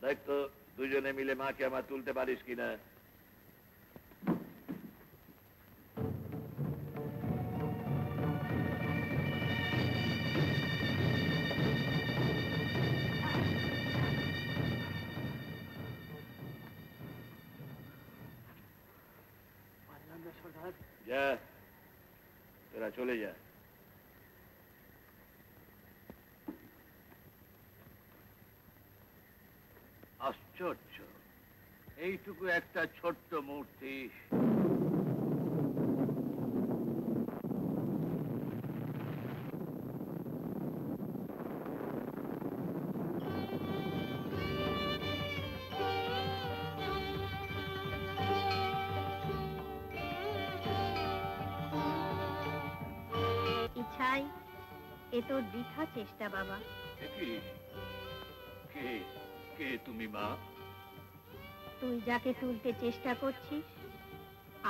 দেখ তো দুজনে মিলে মাকে আমার তুলতে পারিস কিনা। যা, তোরা চলে যা। আশ্চর্য, এইটুকু একটা ছোট্ট মূর্তি ইচ্ছাই এ তোর বৃথা চেষ্টা বাবা। কে তুমি মা? তুই যাকে তুলতে চেষ্টা করছিস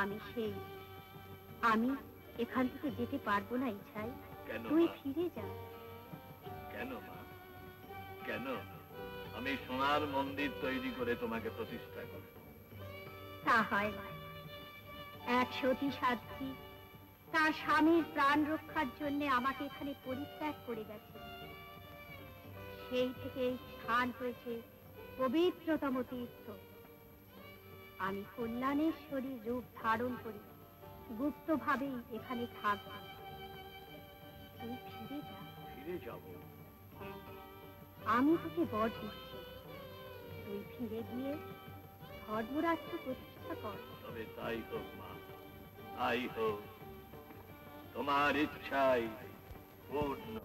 আমি সেই। আমি এখান থেকে যেতে পারবো না ইচ্ছাই। তুই ফিরে যা। কেন মা, কেন? আমি সোনার মন্দির তৈরি করে তোমাকে প্রতিষ্ঠা করব। তা হয় না। এক সতী সাধ্বী তার স্বামীর প্রাণ রক্ষার জন্য আমাকে এখানে পরিত্যাগ করে গেছে। সেই থেকে এই স্থান হয়েছে পবিত্রতম তীর্থ। আমি কল্যাণেশ্বরীর রূপ ধারণ করি গুপ্তভাবেই এখানে থাকব। তুই ফিরে যা। ফিরে যাব? হ্যাঁ, আমি তোকে বর দিচ্ছি। তুই ফিরে গিয়ে ধর্মরাজ্য প্রতিষ্ঠা কর। তবে তাই হোক মা, তাই হোক। তোমার ইচ্ছাই পূর্ণ।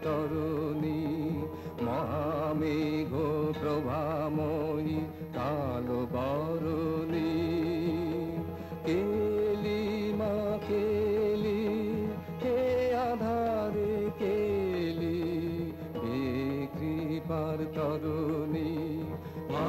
তরুণী মহামেঘ প্রভাময়ী কালো বরণী কেলি মা কেলি হে আধারে কেলি বিকৃপার তরুণী মা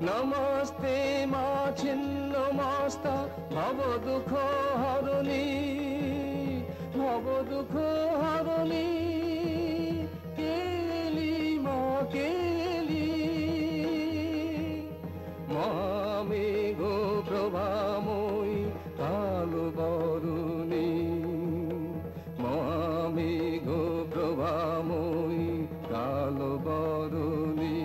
নমস্তে মা ছিন্ন মস্তা ভব দুঃখ হরণী ভব দুঃখ হরণী কেলি মা কেলি মহামেঘ প্রভাময়ী কালো বরণী মহামেঘ প্রভাময়ী কালো বরণী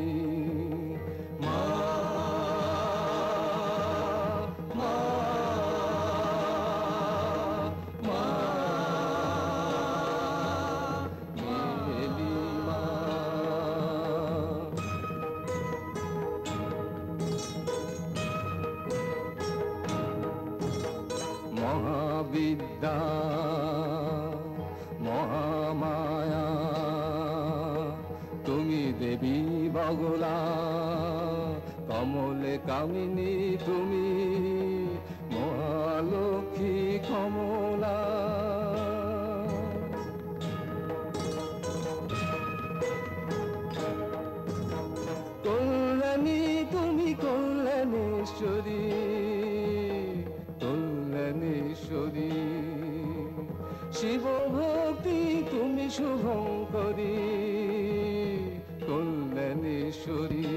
মহাবিদ্যা মহামায়া তুমি দেবী বগলা কমলে কামিনী তুমি মহালক্ষ্মী কমলা কল্যাণী তুমি কল্যাণেশ্বরী কল্যাণেশ্বরী শিব ভক্তি তুমি শুভঙ্করী কল্যাণেশ্বরী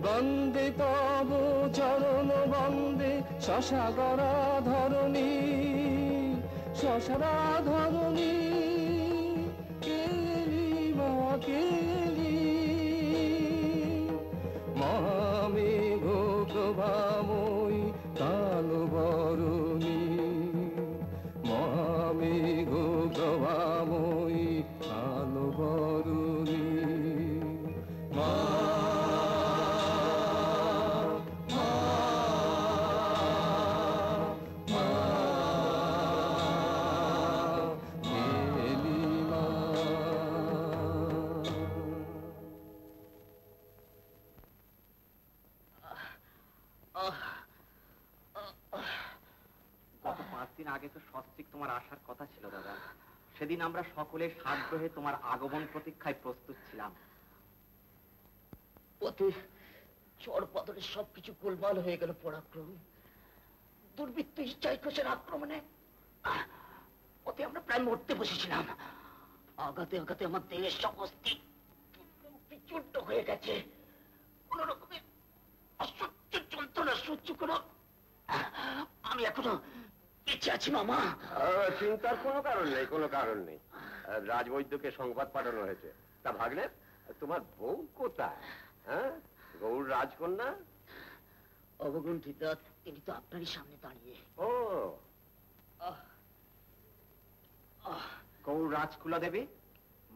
বন্দে তব চরণ বন্দে শশাগরা ধরণী শশারা ধরণী চলো বরণী মা গত 5 দিন আগে তো সস্ত্রীক তোমার আসার কথা ছিল দাদা। সেদিন আমরা সকলে সাগ্রহে তোমার আগমন প্রতীক্ষায় প্রস্তুত ছিলাম। পথে চড় পাথরে সবকিছু গোলমাল হয়ে গেল পরাক্রম। দুর্বৃত্ত ইচ্ছাই ঘোষের আক্রমণে ওতে আমরা প্রায় মরতে বসেছিলাম। আঘাতে আঘাতে আমার দেহের সমস্ত বিচূর্ণ হয়ে গেছে। কোন রকমের অসহ্য যন্ত্রণা সহ্য করো আমি এখনো বেঁচে আছি মামা। চিন্তার কোনো কারণ নেই, কোনো কারণ নেই। রাজবৈদ্যকে সংবাদ পাঠানো হয়েছে। তা ভাগ্নে, তোমার বউ কোথায়? হ্যাঁ, গৌড় রাজকন্যা? অবগুণ্ঠিতা, তিনি তো আপনারই সামনে দাঁড়িয়ে। ও গৌড় রাজকুলা দেবী,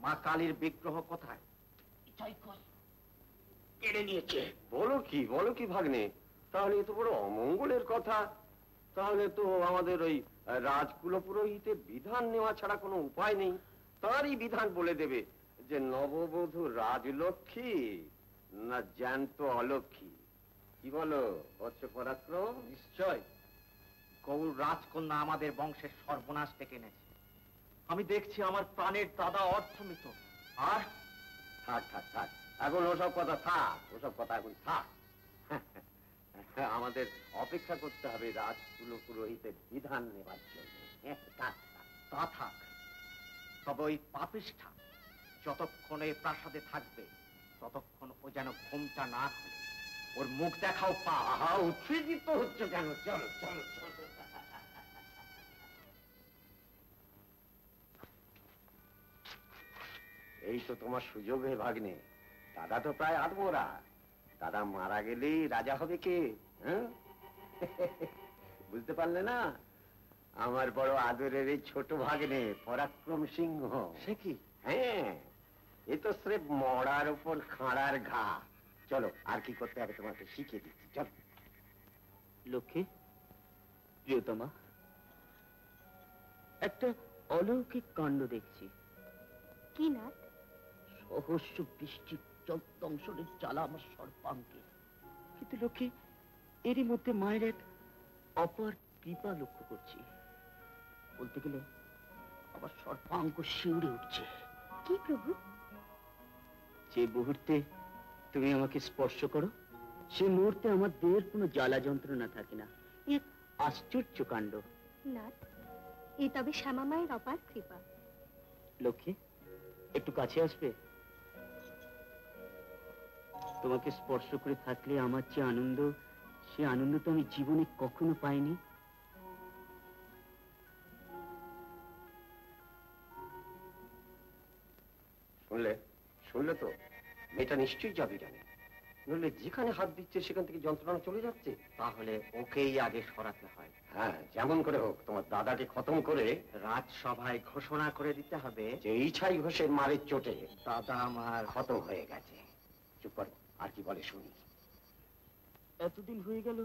মা কালীর বিগ্রহ কোথায়? কেড়ে নিয়েছে। বলো কি ভাগ্নে? তাহলে এ তো বড় অমঙ্গলের কথা। তাহলে তো আমাদের ওই রাজকুল পুরোহিতের বিধান নেওয়া ছাড়া কোনো উপায় নেই। তারই বিধান বলে দেবে যে নববধূ রাজলক্ষ্মী না জ্যান্ত অলক্ষ্মী। কি বলো বৎস পরাক্রম? নিশ্চয় গৌড় রাজকন্যা আমাদের বংশের সর্বনাশ ডেকে এনেছে। আমি দেখছি আমার প্রাণের দাদা অর্থমিত। আর থাক থাক থাক, এখন ওসব কথা থাক, ওসব কথা এখন থাক। আমাদের অপেক্ষা করতে হবে রাজকুল পুরোহিতের বিধান নেবার জন্য। তা থাক, তবে ওই পাপিষ্ঠা যতক্ষণ এই প্রাসাদে থাকবে ততক্ষণ ও যেন ঘুমটা না খুলে। ওর মুখ দেখাও পা। উত্তেজিত হচ্ছে কেন? চলো চলো চলো। এই তো তোমার সুযোগ হে ভাগ্নে। দাদা তো প্রায় আধমরা। দাদা মারা গেলেই রাজা হবে কে? বুঝতে পারলে না? আমার বড় আদরের এই ছোট ভাগ্নে পরাক্রম সিংহ। সে কি? হ্যাঁ, এ তো স্রেফ মরার উপর খাঁড়ার ঘা। চলো, আর কি করতে হবে তোমাকে শিখিয়ে দিচ্ছি। চলো। লক্ষ্মী, প্রিয়তমা, একটা অলৌকিক কাণ্ড দেখছি। কি না? সহস্র বৃষ্টি দংশনের জ্বালা আমার সর্বাঙ্গে। কিন্তু লক্ষ্মী, এরই মধ্যে মায়ের এক অপার কৃপা লক্ষ্য করছি। বলতে গেলে আমার সর্বাঙ্গ শিউরে উঠছে। কি প্রভু? যে মুহূর্তে তুমি আমাকে স্পর্শ করো সে মুহূর্তে আমার দেহের কোনো জ্বালা যন্ত্রণা থাকে না। এক আশ্চর্য কাণ্ড। নাথ, এ তবে শ্যামা মায়ের অপার কৃপা। লক্ষ্মী, একটু কাছে আসবে? তোমাকে স্পর্শ করে থাকলে আমার যে আনন্দ, সে আনন্দ তো আমি জীবনে কখনো পাইনি। শুনলে তো? মেয়েটা নিশ্চয়ই যাবে জানে। নইলে যেখানে হাত দিচ্ছে সেখান থেকে যন্ত্রণা চলে যাচ্ছে। তাহলে ওকেই আগে সরাতে হয়। হ্যাঁ, যেমন করে হোক তোমার দাদাকে খতম করে রাজসভায় ঘোষণা করে দিতে হবে যে এই ছাই ঘোষের মারের চোটে দাদা আমার খতম হয়ে গেছে। চুপ করো, আর কি বলে শুনি। এতদিন হয়ে গেল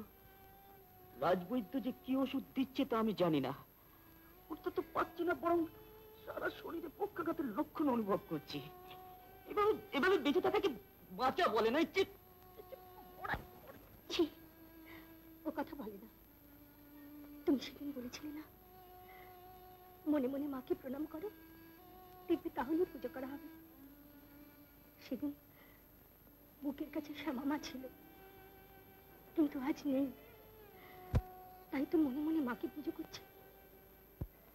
রাজবৈদ্য যে কি ওষুধ দিচ্ছে তা আমি জানি না। ওটা তো পাচ্ছি না, বরং সারা শরীরে পক্ষাঘাতের লক্ষণ অনুভব করছি। এভাবে বেঁচে থাকাকে বাঁচা বলে না। ও কথা বলে না। তুমি সেদিন বলেছিলে না, মনে মনে মাকে প্রণাম করো, দেখবে তাহলে পুজো করা হবে। সেদিন বুকের কাছে শ্যামা মা ছিল, কিন্তু আজ নেই। তাই তো মনে মনে মাকে পুজো করছে।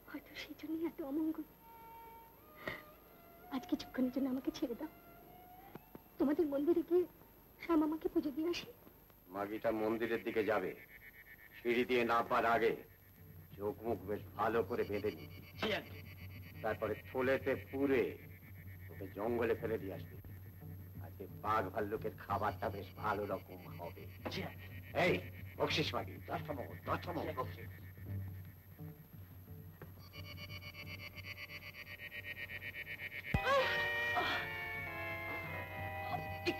হয়তো সেই জন্যই এত অমঙ্গল। আজ কিছুক্ষণের জন্য আমাকে ছেড়ে দাও, তোমাদের মন্দিরে গিয়ে শ্যামা মাকে পুজো দিয়ে আসি। মাগিটা মন্দিরের দিকে যাবে, সিঁড়ি দিয়ে নামবার আগে চোখ মুখ বেশ ভালো করে বেঁধে নি। তারপরে থলেতে পুরে ওকে জঙ্গলে ফেলে দিয়ে আসবে। আজকে বাঘ ভাল্লুকের খাবারটা বেশ ভালো রকম হবে। এই বকশিস মাগি, 10টা বকশিস।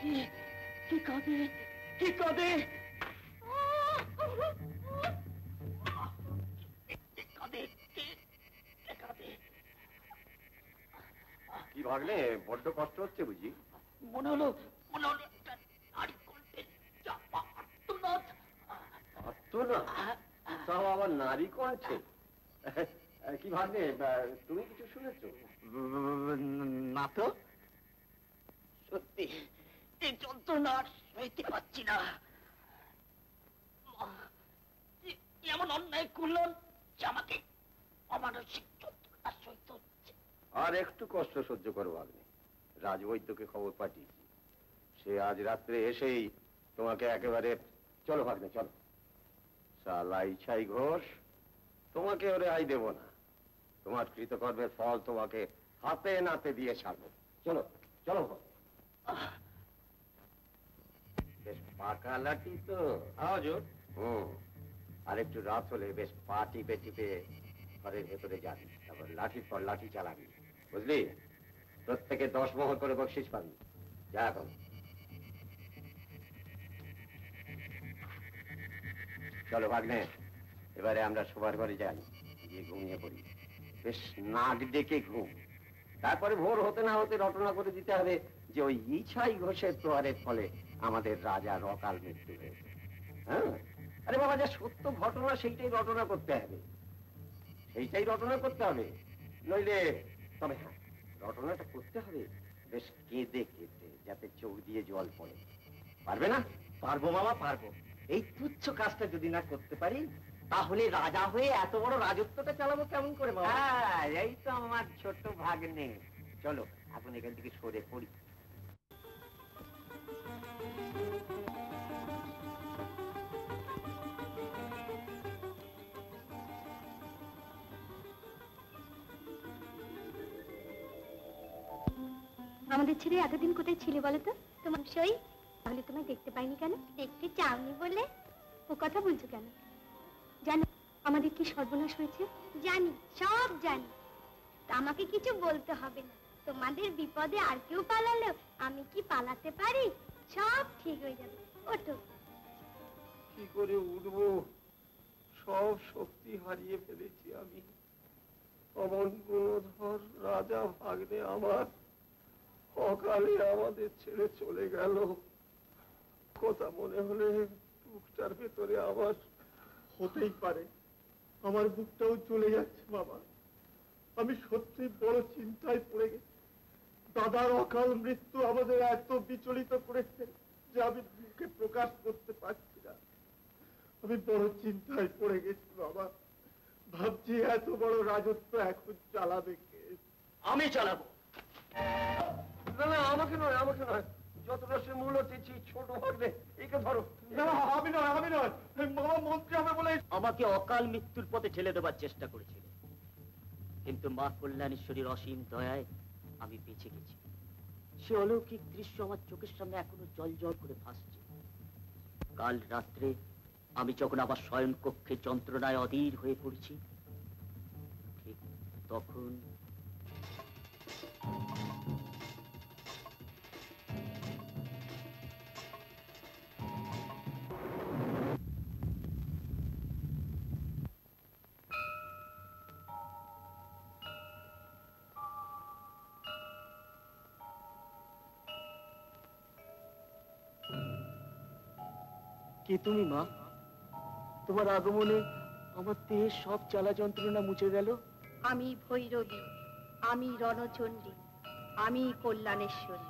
কে কাঁদে, কে কাঁদে? কি ভাগলে, বড্ড কষ্ট হচ্ছে বুঝি? মনে হলো একটা নারী কণ্ঠের চাপা আর্তনাদ। আর্তনাদ? তাও আবার নারী কণ্ঠে? কি ভাগলে, তুমি কিছু শুনেছ? না তো। সত্যি এই যন্ত্রণা আর সইতে পারছি না। এমন অন্যায় করলাম যে আমাকে অমানসিক যন্ত্রণা সইতে হচ্ছে। আর একটু কষ্ট সহ্য করো ভাগ্নে, রাজবৈদ্যকে খবর পাঠিয়েছি, সে আজ রাত্রে এসেই তোমাকে একেবারে, চলো ভাগ্নে চলো। শালা ইছাই ঘোষ, তোমাকে ওরে আই দেব না, তোমার কৃতকর্মের ফল তোমাকে হাতে নাতে দিয়ে ছাড়বো। চলো চলো। বেশ পাকা লাঠি তো। আর একটু রাত হলে বেশ পা টিপে টিপে ঘরের ভেতরে যাবি, তারপর লাঠির পর লাঠি চালাবি, বুঝলি? প্রত্যেকে 10 মোহর করে বকশিস পাবি। যা এখন। চলো ভাগ্নে, এবারে আমরা শোবার ঘরে যাই, গিয়ে ঘুমিয়ে পড়ি। বেশ নাক ডেকে ঘুম। তারপরে ভোর হতে না হতে রটনা করে দিতে হবে যে ওই ইছাই ঘোষের প্রহারের ফলে আমাদের রাজার অকাল মৃত্যু হয়েছে। হ্যাঁ, আরে বাবা, যা সত্য ঘটনা সেইটাই রটনা করতে হবে, সেইটাই রটনা করতে হবে। নইলে, তবে হ্যাঁ, রটনাটা করতে হবে বেশ কেঁদে কেঁদে, যাতে চোখ দিয়ে জল পড়ে। পারবে না? পারবো বাবা, পারবো। এই তুচ্ছ কাজটা যদি না করতে পারি, তাহলে রাজা হয়ে এত বড় রাজত্বটা চালাবো কেমন করে বাবা? হ্যাঁ, এই তো আমার ছোট ভাগ্নে। চলো এখন এখান থেকে সরে পড়ি। আমাদের ছেড়ে এতদিন কোথায় ছিলে বলো তো? তোমার সই তাহলে তোমায় দেখতে পাইনি কেন? দেখতে চাওনি বলে? ও কথা বলছো কেন? জানো আমাদের কি সর্বনাশ হয়েছে? জানি, সব জানি। তা আমাকে কিছু বলতে হবে না। তোমাদের বিপদে আর কেউ পালালেও আমি কি পালাতে পারি? সব ঠিক হয়ে যাবে। ওঠো। কি করে উঠবো? সব শক্তি হারিয়ে ফেলেছি আমি। অমন গুণধর রাজা ভাগ্নে আমার অকালে আমাদের ছেড়ে চলে গেল। কথা মনে হলে বুকটার ভেতরে আমার হতেই পারে, আমার বুকটাও চলে যাচ্ছে বাবা। আমি সত্যি বড় চিন্তায় পড়ে গেছি। দাদার অকাল মৃত্যু আমাদের এত বিচলিত করেছে যে আমি মুখে প্রকাশ করতে পারছি না। আমি বড় চিন্তায় পড়ে গেছি বাবা। ভাবছি এত বড় রাজত্ব এখন চালাবে কে? আমি চালাবো। না না, আমাকে নয়, আমাকে নয়। যতটা সে মূল হতেছি ছোট ভাগ্নে, একে ধরো। না, আমি নয়, আমি নয়। মামা মন্ত্রী হবে বলে আমাকে অকাল মৃত্যুর পথে ঠেলে দেবার চেষ্টা করেছিল, কিন্তু মা কল্যাণেশ্বরীর অসীম দয়ায় আমি বেঁচে গেছি। সে অলৌকিক দৃশ্য আমার চোখের সামনে এখনো জল জল করে ভাসছে। কাল রাত্রে আমি যখন আবার শয়ন কক্ষে যন্ত্রণায় অধীর হয়ে পড়েছি, ঠিক তখন কে তুমি মা? তোমার আগমনে আমার দেহের সব জ্বালা যন্ত্রণা মুছে গেল। আমি ভৈরবী, আমি রণচণ্ডী, আমি কল্যাণেশ্বরী।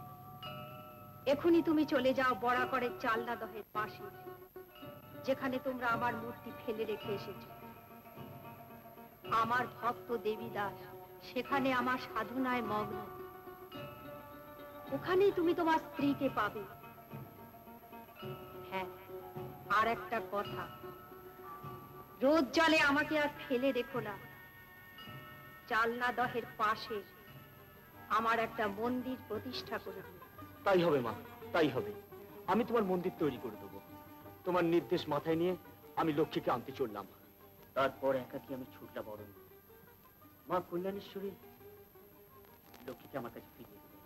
এখনই তুমি চলে যাও বরাকরের চালনা দহের পাশে, যেখানে তোমরা আমার মূর্তি ফেলে রেখে এসেছো। আমার ভক্ত দেবীদাস সেখানে আমার সাধনায় মগ্ন। ওখানেই তুমি তোমার স্ত্রীকে পাবে। হ্যাঁ, আর একটা কথা, রোদ জলে আমাকে আর ফেলে রেখো না। চালনা দহের পাশে আমার একটা মন্দির প্রতিষ্ঠা করে দিও। তাই হবে মা, তাই হবে। আমি তোমার মন্দির তৈরি করে দেবো। তোমার নির্দেশ মাথায় নিয়ে আমি লক্ষ্মীকে আনতে চললাম। তারপর একাকি আমি ছুটলাম বরণ। মা কল্যাণেশ্বরী লক্ষ্মীকে আমার কাছে ফিরিয়ে দিলেন।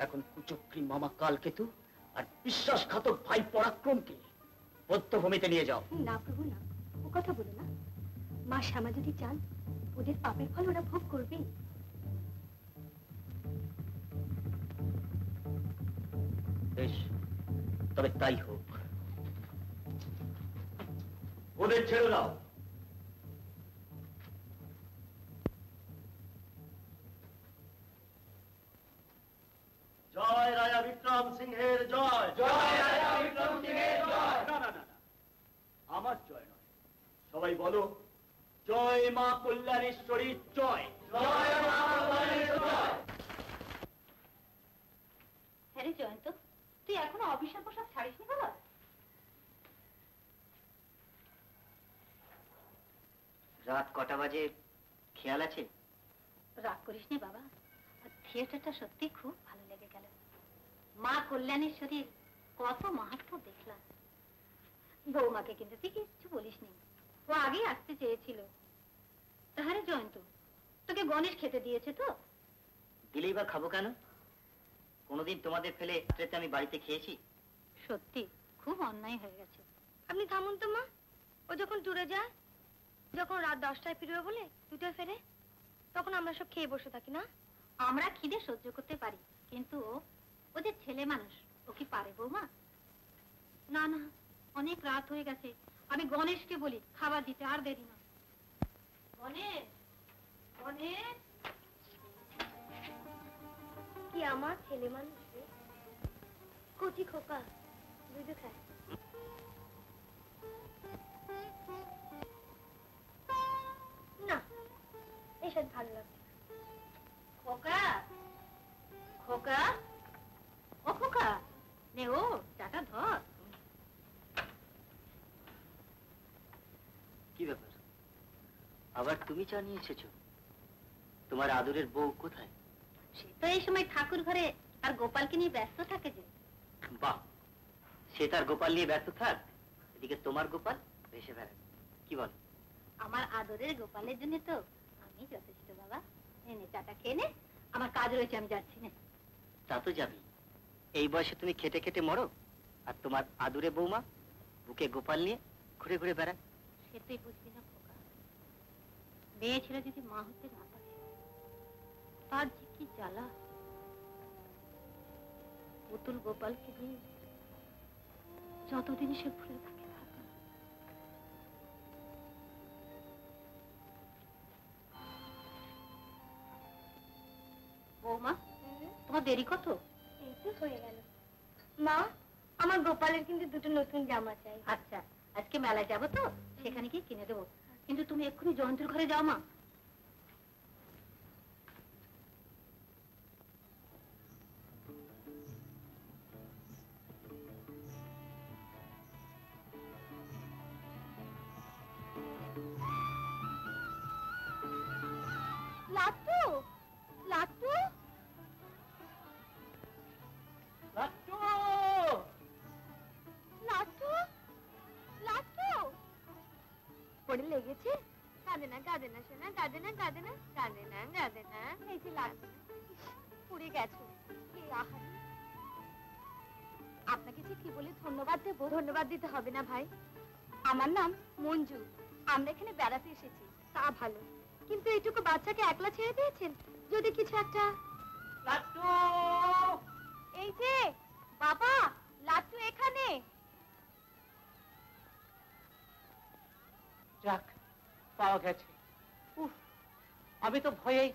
এখন কুচক্রী মামা কালকেতু আর বিশ্বাসঘাতক ভাই পরাক্রমকে বদ্ধভূমিতে নিয়ে যাও। না প্রভু না, ও কথা বলো না। মা শ্যামা যদি চান, ওদের পাপের ফল ওরা ভোগ করবে। বেশ, তবে তাই হোক। ওদের ছেড়ে দাও। জয় রাজা বিক্রম সিংহের জয়। জয় রাজা বিক্রম সিংহের জয়। না না না না, আমার জয় নয়, সবাই বলো জয় মা কল্যাণেশ্বরীর জয়। জয় মা কল্যাণেশ্বরীর জয়। হ্যাঁ রে জয়ন্ত, তুই এখনো অফিসের পোশাক ছাড়িসনি বাবা? রাত কটা বাজে খেয়াল আছে? রাগ করিস নি বাবা, থিয়েটারটা সত্যি খুব ভালো লেগে গেল। মা কল্যাণেশ্বরীর কত মাহাত্ম্য দেখলাম। বৌমাকে কিন্তু তুই কিচ্ছু বলিসনি, ও আগেই আসতে চেয়েছিল। তাহলে জয়ন্ত, তোকে গণেশ খেতে দিয়েছে তো? দিলেই বা খাবো কেন? কোনোদিন তোমাদের ফেলে রাত্রেতে আমি বাড়িতে খেয়েছি? সত্যি খুব অন্যায় হয়ে গেছে। আপনি থামুন তো মা, ও যখন ট্যুরে যায়, যখন রাত 10টায় ফিরবে বলে 2টায় ফেরে, তখন আমরা সব খেয়ে বসে থাকি না? আমরা খিদে সহ্য করতে পারি, কিন্তু ও যে ছেলে মানুষ, ও কি পারে বৌমা? না না, অনেক রাত হয়ে গেছে, আমি গণেশকে বলি খাবার দিতে, আর দেরি না। গণেশ, গণেশ। কি আমার ছেলে মানুষ রে? কচি খোকা, দুধ খায়। না, এসব ভালো লাগছে। খোকা, খোকা, ও খোকা, নে ও চাটা ধর। কি ব্যাপার, আবার তুমি চা নিয়ে এসেছো? তোমার আদরের বউ কোথায়? সে তো এই সময় ঠাকুর ঘরে আর গোপালকে নিয়ে ব্যস্ত থাকে যে। বাহ, সে তার গোপাল নিয়ে ব্যস্ত থাক, এদিকে তোমার গোপাল ভেসে বেড়ায়। কি বল? আমার আদরের গোপালের জন্য তো আমি যথেষ্ট বাবা। নে চাটা খেয়ে নে, আমার কাজ রয়েছে, আমি যাচ্ছি। না তা তো যাবি, এই বয়সে তুমি খেটে খেটে মরো, আর তোমার আদুরে বৌমা বুকে গোপাল নিয়ে ঘুরে ঘুরে বেড়ায়। সে তুই বুঝবি না খোকা, মেয়ে ছেলে যদি মা হতে না পারে, তার যে কি জ্বালা। পুতুল গোপালকে নিয়ে যতদিন সে ঘুরে থাকে থাকা। বৌমা, তোমার দেরি কত? এই তো হয়ে গেল। মা, আমার গোপালের কিন্তু 2টো নতুন জামা চাই। আচ্ছা, আজকে মেলায় যাবো তো, সেখানে গিয়ে কিনে দেবো, কিন্তু তুমি এক্ষুনি জয়ন্তীর ঘরে যাও মা। লাট্টু, লাট্টু, লাট্টু, লাট্টু, লাট্টু। পড়ে লেগেছে? কাঁদে না, কাঁদে না সোনা, কাঁদে না, কাঁদে না, কাঁদে না, কাঁদে না। এই যে লাট্টু, পুড়ে গেছো। এই আহারে, আপনাকে যে কি বলে ধন্যবাদ দেব। ধন্যবাদ দিতে হবে না ভাই, আমার নাম মঞ্জু, আমরা এখানে বেড়াতে এসেছি। তা ভালো, কিন্তু এইটুকু বাচ্চাকে একলা ছেড়ে দিয়েছেন, যদি কিছু একটা। লাট্টু, এই যে বাবা, লাট্টু এখানে। যাক, পাওয়া গেছে। উফ, আমি তো ভয়েই।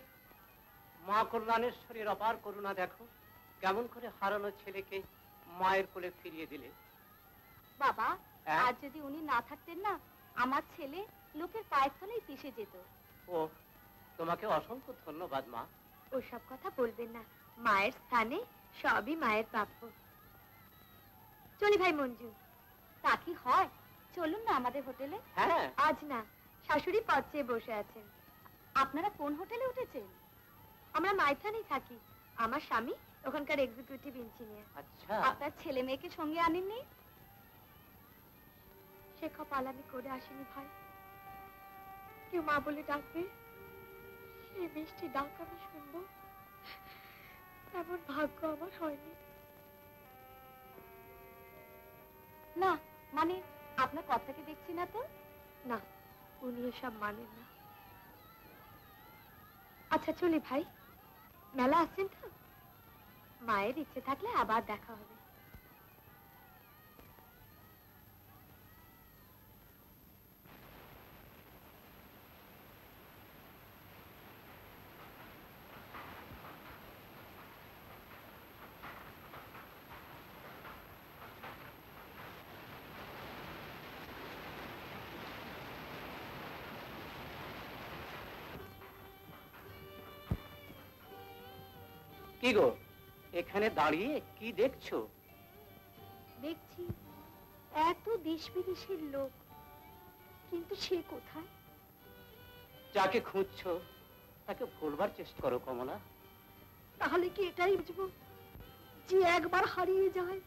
মা কল্যাণেশ্বরীর অপার করুণা দেখো, কেমন করে হারানো ছেলেকে মায়ের কোলে ফিরিয়ে দিলে। বাবা, হ্যাঁ? আজ যদি উনি না থাকতেন না, আমার ছেলে লোকের পায়ের তলায় পিষে যেত। ও, তোমাকে অসংখ্য ধন্যবাদ মা। ওসব কথা বলবেন না, মায়ের স্থানে সবই মায়ের প্রাপ্য। চলি ভাই মঞ্জু। তা কি হয়, চলুন না আমাদের হোটেলে। হ্যাঁ, আজ না, শাশুড়ি পথ চেয়ে বসে আছেন। আপনারা কোন হোটেলে উঠেছেন? আমরা মাইথানেই থাকি, আমার স্বামী ওখানকার এক্সিকিউটিভ ইঞ্জিনিয়ার। আচ্ছা। আপনার ছেলে মেয়েকে সঙ্গে আনেননি? সে কপাল আমি করে আসিনি ভাই। কেউ মা বলে ডাকবে, সেই মিষ্টি ডাক আমি শুনবো, এমন ভাগ্য আমার হয়নি। না মানে আপনার কথাকে দেখছি না তো। না, উনি এসব মানেন না। আচ্ছা চলি ভাই, মেলা আসছেন তো? মায়ের ইচ্ছে থাকলে আবার দেখা হবে। কি গো, এখানে দাঁড়িয়ে কি দেখছো? দেখছি এত দেশ বিদেশের লোক, কিন্তু সে কোথায়? যাকে খুঁজছো তাকে ভুলবার চেষ্টা করো কমলা। তাহলে কি এটাই বুঝবো যে একবার হারিয়ে যায়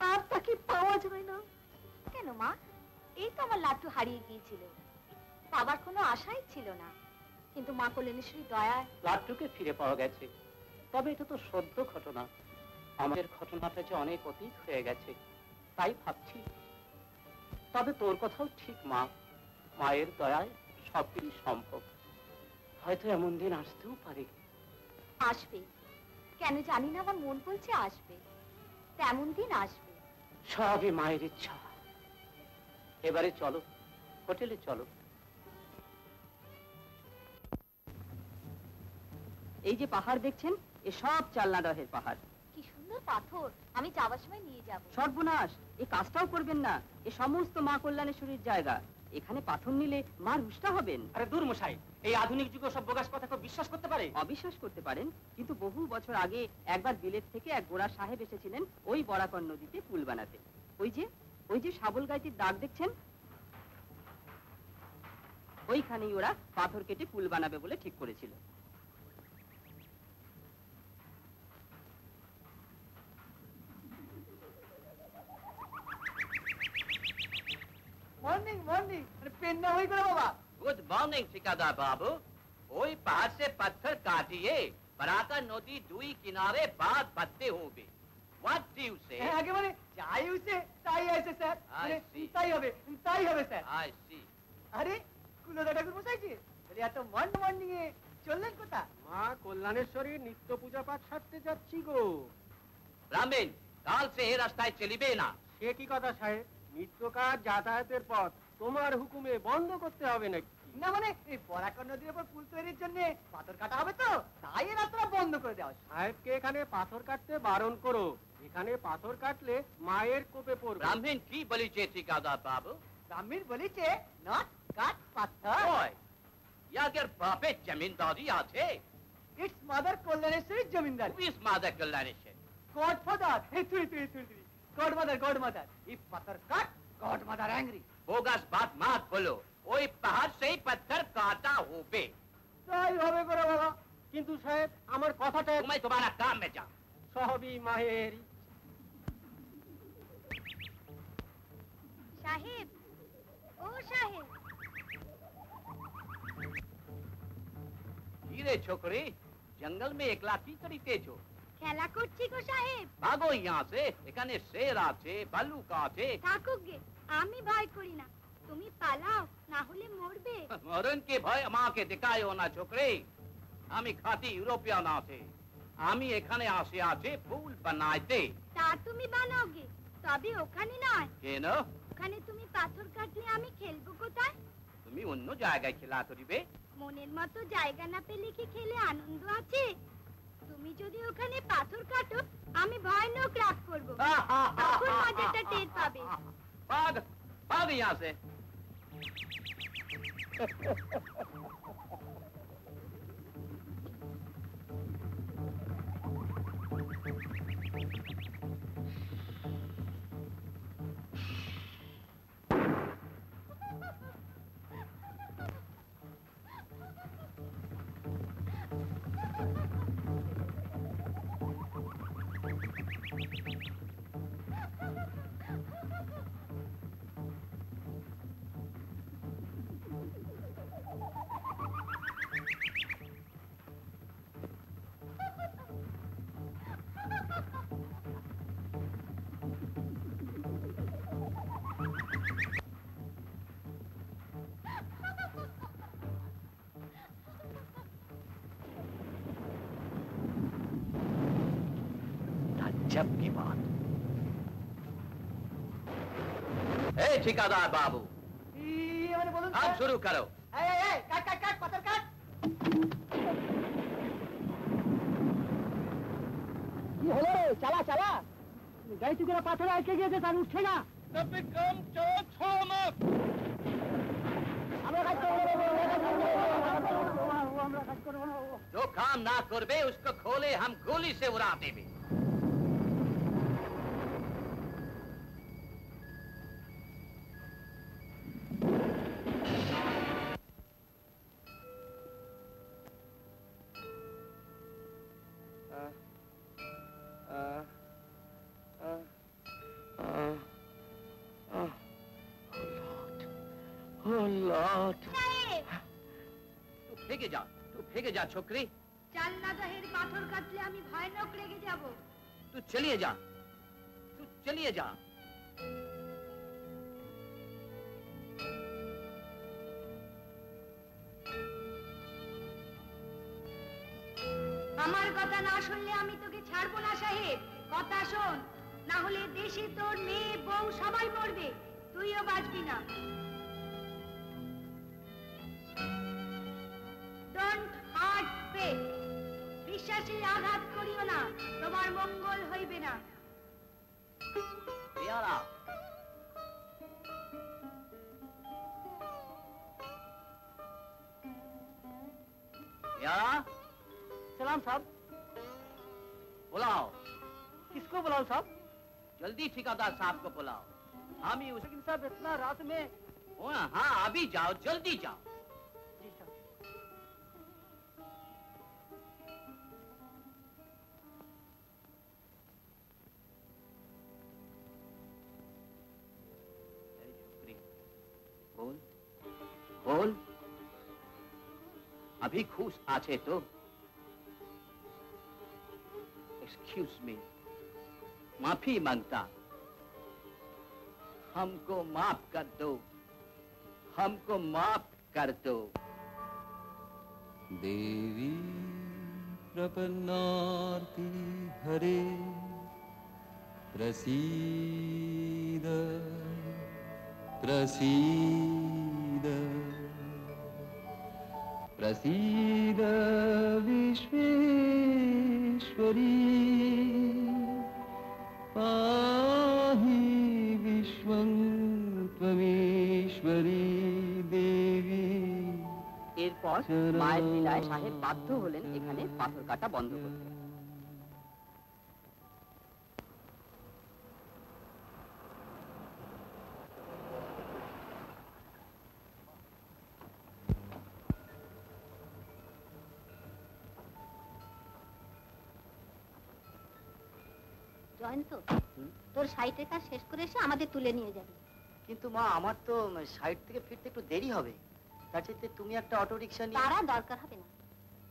আর তাকে পাওয়া যায় না? কেন মা, এই তো আমার লাট্টু হারিয়ে গিয়েছিল, পাবার কোনো আশাই ছিল না, কিন্তু মা কল্যাণেশ্বরী দয়ায় লাট্টুকে ফিরে পাওয়া গেছে। তবে এটা তো সদ্য ঘটনা, আমাদের ঘটনাটা যে অনেক অতীত হয়ে গেছে, তাই ভাবছি। তবে তোর কথাও ঠিক মা, মায়ের দয়ায় সবই সম্ভব। হয়তো এমন দিন আসতেও পারে। আসবে, কেন জানি না, আমার মন বলছে আসবে, তেমন দিন আসবে। সবই মায়ের ইচ্ছা। এবারে চলো, হোটেলে চলো। এই যে পাহাড় দেখছেন, এ সব চালনাদহের পাহাড়। কি সুন্দর পাথর, আমি যাওয়ার সময় নিয়ে যাব। সর্বনাশ, এই কাজটাও করবেন না, এ সমস্ত মা কল্যাণেশ্বরীর জায়গা। এখানে পাথর নিলে মা রুষ্ট হবেন। আরে দূর মশাই, এই আধুনিক যুগে সব বোগাস কথা কেউ বিশ্বাস করতে পারে? অবিশ্বাস করতে পারেন, কিন্তু বহু বছর আগে একবার বিলেত থেকে এক গোড়া সাহেব এসেছিলেন ওই বরাকর নদীতে পুল বানাতে। ওই যে শাবল গাইতির দাগ দেখছেন, ওইখানেই ওরা পাথর কেটে পুল বানাবে বলে ঠিক করেছিল। মর্নিং মর্নিং, পেন না হই করে বাবা। गुड मॉर्निंग ठिकादार बाबू। ওই পাহাড় से पत्थर काटिए, बराका नदी दुई किनारे बात पत्ते होंगे। What do you say? আগে মানে যাই হইছে তাই আছে স্যার, I see. তাই হবে স্যার। I see. আরে কুলদা ঠাকুর মশাইজি, বলি এত মর্নিং এ চললেন কোথা? মা কল্যাণেশ্বরী নিত্য পূজা পাঠ সারতে যাচ্ছি গো। ब्राह्मण, काल से ये रास्ताয় চলিবে না। সে কি কথা সাহেব, নিত্য কাজ যাতায়াতের পথ তোমার হুকুমে বন্ধ করতে হবে নাকি? না মানে এই বরাকর নদীর উপর পুল তৈরির জন্য পাথর কাটা হবে তো, তাই এই রাস্তাটা বন্ধ করে দেওয়া। সাহেবকে এখানে পাথর কাটতে বারণ করো, এখানে পাথর কাটলে মায়ের কোপে পড়বে। ব্রাহ্মণ কি বলিছে ঠিকাদার বাবু? ব্রাহ্মণ বলিছে নট কাট পাথর। ওই, ইয়াদের বাপে জমিনদারি আছে। It's mother Kalyaneshwari zamindar. Who is Mother Kalyaneswari? Godfather, তুই গডমাদার। ইফ পাথর কাট, গডমাদার অ্যাংরি। बोगस बात मत बोलो। ওই পাহাড় সেই पत्थर काटा होबे। তাই হবে করে বাবা, কিন্তু সাহেব আমার কথাটা तुम्हें तुम्हारा काम में जा। সবই মায়ের। সাহেব, ও সাহেব, हीरे छोकरी, जंगल में एकला की करीते छो? খেলা করছি গো সাহেব। भागो यहाँ से, এখানে শের আছে, ভালুক আছে। থাকুক গে, আমি ভয় করি না, তুমি পালাও, না হলে মরবে। মরণ কে ভয় আমাকে দেখায়ও না ছোকরে। আমি খাঁটি ইউরোপিয়ান আছে, আমি এখানে আসে আছে ফুল বানাইতে। তা তুমি বানাও গে, তবে ওখানে নয়। কেন? ওখানে তুমি পাথর কাটলে আমি খেলবো কোথায়? তুমি অন্য জায়গায় খেলা করিবে। মনের মতো জায়গা না পেলে কি খেলে আনন্দ আছে? তুমি যদি ওখানে পাথর কাটো, আমি ভয়ানক রাগ করবো, তখন মজাটা টের পাবে। भाग भाग यहाँ से। गजब की बात। ए ठेकेदार बाबू, काम शुरू करो। चला चला गाड़ी चुके पाथर आके गए तार उठे ना कम छोड़ मत जो काम ना करबे उसको खोले हम गोली से उड़ा देबे। तू फेंके जा छोकरी। चल ना जहेर पाथर काटले আমি ভয়ানক রেগে যাব। तू चलिए जा, तू चलिए जा। আমার কথা না শুনলে আমি তোকে ছাড়বো না সাহেব। কথা শোন, না হলে দেশে তোর মেয়ে বউ সবাই মরবে, তুইও বাঁচবি না। ডোন্ট হার্ট ফেথ, বিশ্বাসে আঘাত করিও না, তোমার মঙ্গল হইবে না। পেয়ারা पेयारा, सलाम साहब। बुलाओ। किसको बुलाओ साहब? जल्दी ठेकेदार साहब को बुलाओ। हम ही लेकिन साहब इतना रात में। हाँ अभी जाओ, जल्दी जाओ। जी साहब। बोल बोल, अभी खुश आछे तो? एक्सक्यूज मी, माफी मांगता, हमको माफ कर दो, हमको माफ कर दो। देवी प्रपन्नार्ति हरे प्रसीद प्रसीद प्रसीद विश्वेश्वरी पाहि विश्वं त्वमेश्वरी देवी। এরপর মায়ের লীলায় সাহেব বাধ্য হলেন এখানে পাথর কাটা বন্ধ করতে। জয়ন্ত, তোর সাইটের কাজ শেষ করে এসে আমাদের তুলে নিয়ে যাবে। কিন্তু মা, আমার তো সাইট থেকে ফিরতে একটু দেরি হবে। তার চাইতে তুমি একটা অটো রিক্সা নিয়ে। তারা দরকার হবে না,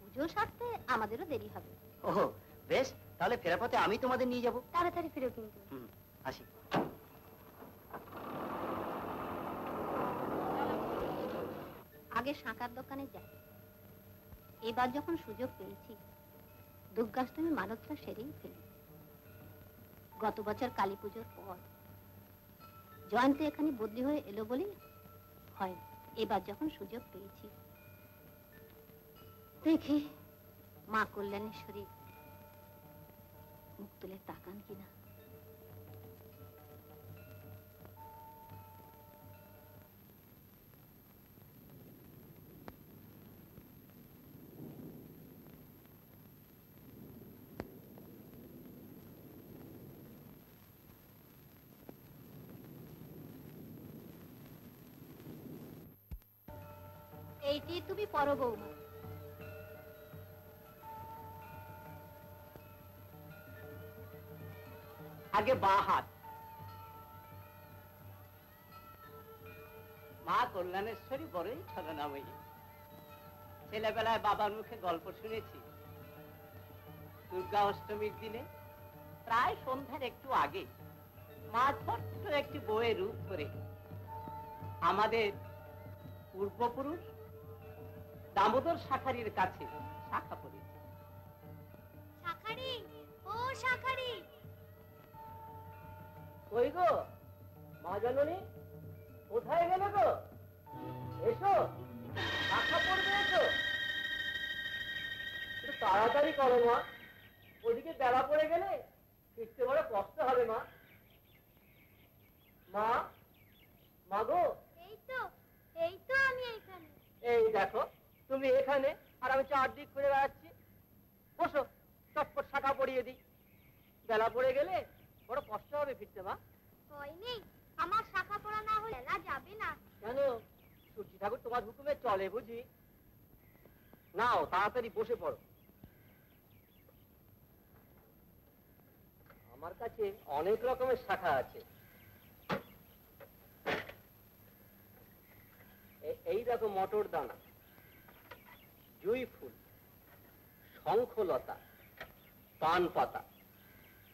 পুজো সারতে আমাদেরও দেরি হবে। ওহ বেশ, তাহলে ফেরার পথে আমি তোমাদের নিয়ে যাব। তাড়াতাড়ি ফিরো কিন্তু। আসি। আগে শাঁকার দোকানে যাই। এবার যখন সুযোগ পেয়েছি দুর্গাষ্টমী মানবটা সেরেই ফেলি। গত বছর কালী পুজোর পর জয়ন্ত এখানে বদলি হয়ে এলো বলেই হয় এবার যখন সুযোগ পেয়েছি দেখি মা কল্যাণেশ্বরী মুখ তুলে তাকান কিনা। এইটি তুমি পরো বৌমা। আগে বা হাত। মা কল্যাণেশ্বরী বড়ই ছলনাময়ী। ছেলেবেলায় বাবার মুখে গল্প শুনেছি। দুর্গা অষ্টমীর দিনে প্রায় সন্ধ্যার একটু আগে মা ছোট্ট একটি বউয়ের রূপ করে আমাদের পূর্বপুরুষ দামোদর শাখারির কাছে শাখা পড়েছে। শাখারি, ও শাখারি, কই গো মা জাননি, কোথায় গেলে গো? এসো, শাখা পড়বে, এসো। একটু তাড়াতাড়ি করো মা, ওদিকে বেলা পড়ে গেলে ফিরতে বড় কষ্ট হবে মা। মা, মা গো। এই তো আমি এখানে। এই দেখো তুমি এখানে, আর আমি চারদিক ঘুরে বেড়াচ্ছি। বসো, চটপট শাখা পড়িয়ে দিই। বেলা পড়ে গেলে বড় কষ্ট হবে ফিরতে মা। হয়নি, আমার শাখা পড়া না হলে বেলা যাবে না। কেন, সূর্যি ঠাকুর তোমার হুকুমে চলে বুঝি? নাও তাড়াতাড়ি বসে পড়ো। আমার কাছে অনেক রকমের শাখা আছে। এই দেখো মটর দানা, জুঁই ফুল, শঙ্খলতা, পান পাতা,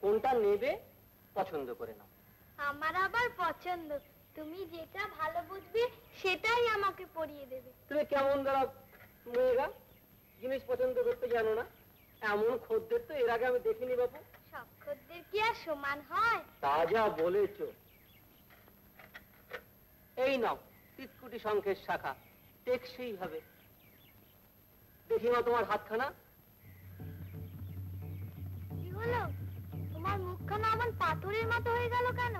কোনটা নেবে পছন্দ করে নাও। আমার আবার পছন্দ, তুমি যেটা ভালো বুঝবে সেটাই আমাকে পরিয়ে দেবে। তুমি কেমন দাঁড়া মেয়েরা, জিনিস পছন্দ করতে জানো না? এমন খদ্দের তো এর আগে আমি দেখিনি বাবু। সব খদ্দের কি আর সমান হয়? তা যা বলেছ। এই নাও তিতকুটি শঙ্খের শাখা, টেকসই হবে। দেখি না তোমার হাতখানা। কি হলো, তোমার মুখখানা আমার পাথরের মতো হয়ে গেল কেন?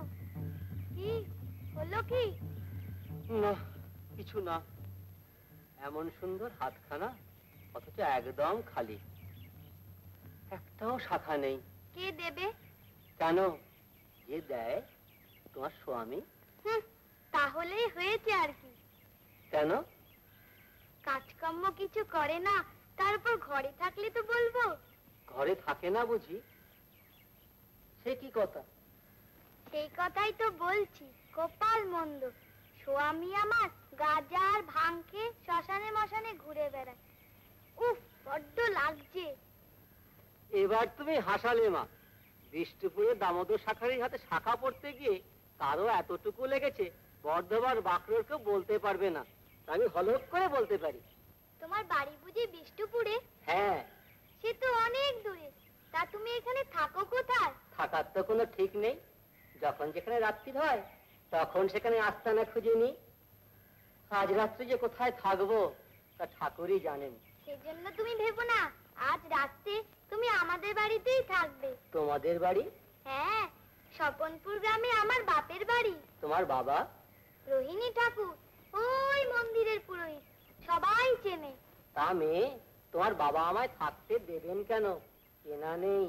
কি হলো কি? না কিছু না, এমন সুন্দর হাতখানা অথচ একদম খালি, একটাও শাখা নেই। কে দেবে? কেন, যে দেয় তোমার স্বামী। তাহলেই হয়েছে আর কি। কেন? কাজকর্ম কিছু করে না, তারপর ঘরে থাকলে তো বলবো। ঘরে থাকে না বুঝি? সে কি কথা? সেই কথাই তো বলছি, কপাল মন্দ। স্বামী আমার গাঁজা আর ভাং খেয়ে শ্মশানে মশানে ঘুরে বেড়ায়। উফ, বড্ড লাগছে। এবার তুমি হাসালে মা। বিষ্ণুপুরে দামোদর শাখারির হাতে শাখা পড়তে গিয়ে কারো এতটুকু লেগেছে বর্ধমান বাঁকড়োর কেউ বলতে পারবে না। আমি হলক করে বলতে পারি। তোমার বাড়ি বুঝি বিষ্ণুপুরে? হ্যাঁ। সে তো অনেক দূরে। তা তুমি এখানে থাকো কোথায়? থাকার তো কোনো ঠিক নেই, যখন যেখানে রাত্রি হয় তখন সেখানে আস্তানা খুঁজে নি। আজ রাত্রে যে কোথায় থাকবো তা ঠাকুরই জানেন। সেজন্য তুমি ভেবো না, আজ রাতে তুমি আমাদের বাড়িতেই থাকবে। তোমাদের বাড়ি? হ্যাঁ, স্বপনপুর গ্রামে আমার বাপের বাড়ি। তোমার বাবা? রোহিণী ঠাকুর, ওই মন্দিরের পুরোহিত, সবাই চেনে। তা মেয়ে, তোমার বাবা আমায় থাকতে দেবেন কেন? চেনা নেই,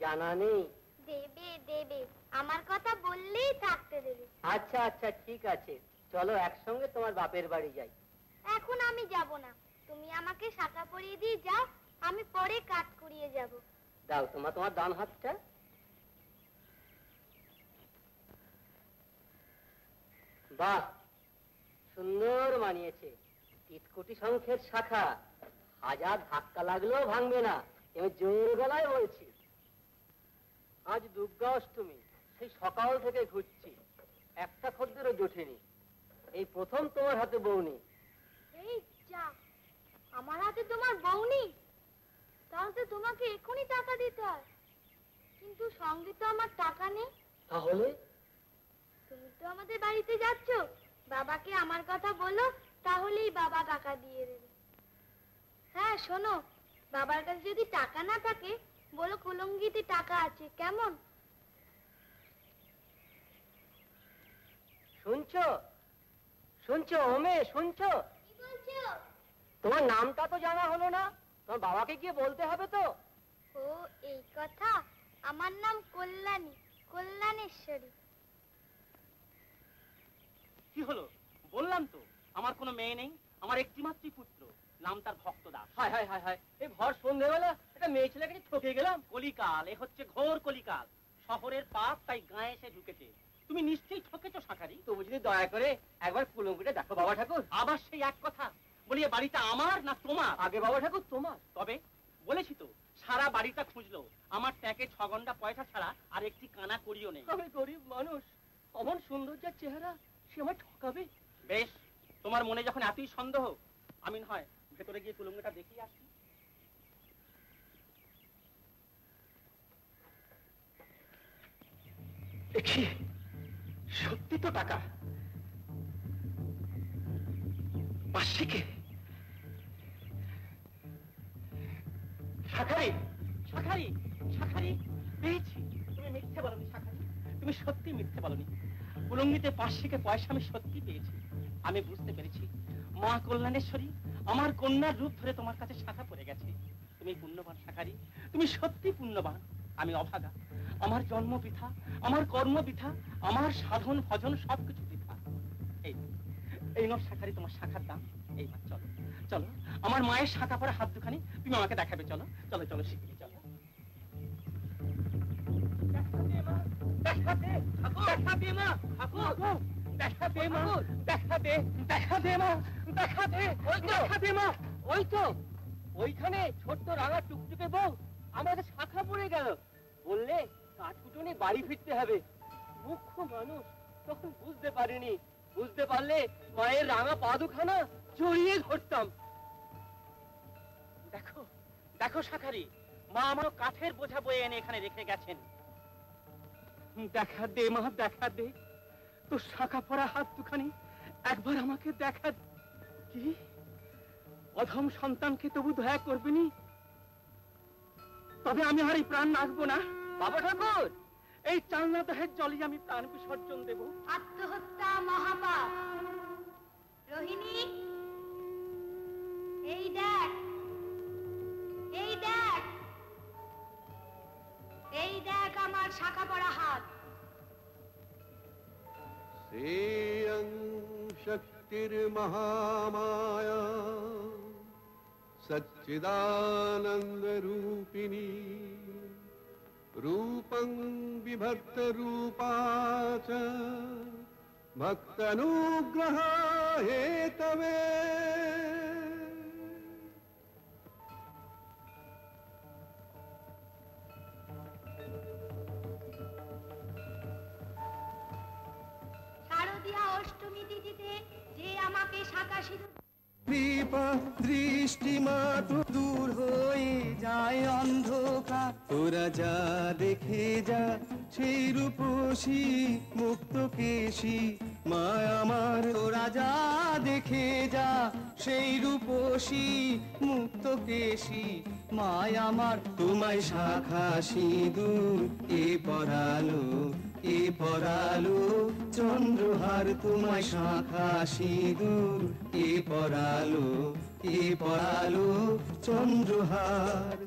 জানা নেই। দেবে দেবে, আমার কথা বললেই থাকতে দেবে। আচ্ছা আচ্ছা ঠিক আছে, চলো একসঙ্গে তোমার বাপের বাড়ি যাই। এখন আমি যাব না, তুমি আমাকে শাখা পরিয়ে দিয়ে যাও, আমি পরে কাট কুড়িয়ে যাব। দাও তোমার ডান হাতটা। বাহ, সুন্দর মানিয়েছে। তিতকুটি শঙ্খের শাখা, হাজার ধাক্কা লাগলেও ভাঙবে না, আমি জোর গলায় বলছি। আজ দুর্গা অষ্টমী, সেই সকাল থেকে ঘুরছি, একটা খদ্দেরও জোটেনি। এই প্রথম তোমার হাতে বউনি। এই যা, আমার হাতে তোমার বউনি? তাহলে তোমাকে এখনই টাকা দিতে হয়। কিন্তু সঙ্গে তো আমার টাকা নেই। তাহলে? তুমি তো আমাদের বাড়িতে যাচ্ছ, বাবাকে আমার কথা বলো, তাহলেই বাবা টাকা দিয়ে দেবে। হ্যাঁ শোনো, বাবার কাছে যদি টাকা না থাকে বলো কলঙ্গিতে টাকা আছে, কেমন? শুনছো শুনছো ওমে, শুনছো? কি বলছো? তোমার নামটা তো জানা হলো না, তোমার বাবাকে গিয়ে বলতে হবে তো। ও এই কথা, আমার নাম কল্যাণী, কল্যাণেশ্বরী। কি হলো? বললাম তো আমার কোনো মেয়ে নেই, আমার একটি মাত্রই পুত্র, নাম তার ভক্তদাস। হায় হায় হায় হায়, এই ভর সন্ধ্যেবেলা একটা মেয়ে ছেলেকে ঠকে গেলাম। কলিকাল, এ হচ্ছে ঘোর কলিকাল। শহরের পাপ তাই গায়ে এসে ঢুকেছে। তুমি নিশ্চয়ই ঠকেছো শাকারি। তবু যদি দয়া করে একবার কুলঙ্গিটা দেখো বাবা ঠাকুর। আবার সেই এক কথা, বলি এ বাড়িটা আমার না তোমার? আগে বাবা ঠাকুর তোমার। তবে বলেছি তো, সারা বাড়িটা খুঁজলো, আমার ট্যাঁকে 6 ঘন্টা পয়সা ছাড়া আর একটি কানা করিও নেই। আমি গরিব মানুষ, অমন সুন্দর যা চেহারা, সে আমায় ঠকাবে। বেশ, তোমার মনে যখন এতই সন্দেহ, আমি না হয় ভেতরে গিয়ে কুলঙ্গিটা দেখিয়ে আসি। দেখি সত্যি তো টাকা? পাশিকে শাখারি, শাখারি, শাখারি, পেয়েছি। তুমি মিথ্যে বলনি শাখারি, তুমি সত্যি মিথ্যে বলনি। কুলঙ্গিতে পাশিকে পয়সা আমি সত্যি পেয়েছি। আমি বুঝতে পেরেছি মা কল্যাণেশ্বরী আমার কন্যার রূপ ধরে তোমার কাছে শাখা পড়ে গেছে। তুমি পুণ্যবান শাখারি, তুমি সত্যি পুণ্যবান। আমি অভাগা, আমার জন্ম বৃথা, আমার কর্ম বৃথা, আমার সাধন ভজন সবকিছু বৃথা। এই নয় শাখারি তোমার শাখার দাম। এইবার চলো, চলো আমার মায়ের শাখা পড়া হাত দুখানি তুমি আমাকে দেখাবে। চলো চলো চলো শিগগিরি চলো। দেখা দে মা, দেখা দে মা, দেখা দে মা, দেখা দে, দেখা দে মা, দেখা দে, দেখা দে মা। ওই তো ওইখানে ছোট্ট রাঙা টুকটুকে বউ আমাদের শাখা পড়ে গেল। বললে কাঠকুটুনি বাড়ি ফিরতে হবে। মুখ্য মানুষ তখন বুঝতে পারিনি, বুঝতে পারলে মায়ের রাঙা পা দুখানা জড়িয়ে ধরতাম। দেখো দেখো শাখারি, মা আমার কাঠের বোঝা বয়ে এনে এখানে রেখে গেছেন। দেখা দে মা, দেখা দে, তোর শাখা পড়া হাত দুখানি একবার আমাকে দেখা। কি অধম সন্তানকে তবু দয়া করবিনি? তবে আমি আর এই প্রাণ রাখবো না। বাবা ঠাকুর, এই চালনা দেহের জলে আমি প্রাণ বিসর্জন দেব। আত্মহত্যা মহাপাপ। রোহিণী, এই দেখ, এই দেখ, এই দেখ আমার শাখা পড়া হাত। শ্রেয়ং শক্তির মহামায়া সচ্চিদানন্দ রূপিণী রূপং বিভক্ত রূপা চ ভক্তানুগ্রহ হেতবে। শারদীয়া অষ্টমী তিথিতে যে আমাকে শাখা সিঁদুর কৃপা দৃষ্টি মাত্র দূর হয়ে যায় অন্ধকার। তোরা যা দেখে যা সেই রূপসী মুক্ত কেশী মা আমার। তোরা যা দেখে যা সেই রূপসী মুক্ত কেশী মা আমার। তোমায় শাখা সিঁদুর কে পরালো, কে পরালো চন্দ্রহার। তোমায় শাখা সিঁদুর কে পরালো, কে পরালো চন্দ্রহার।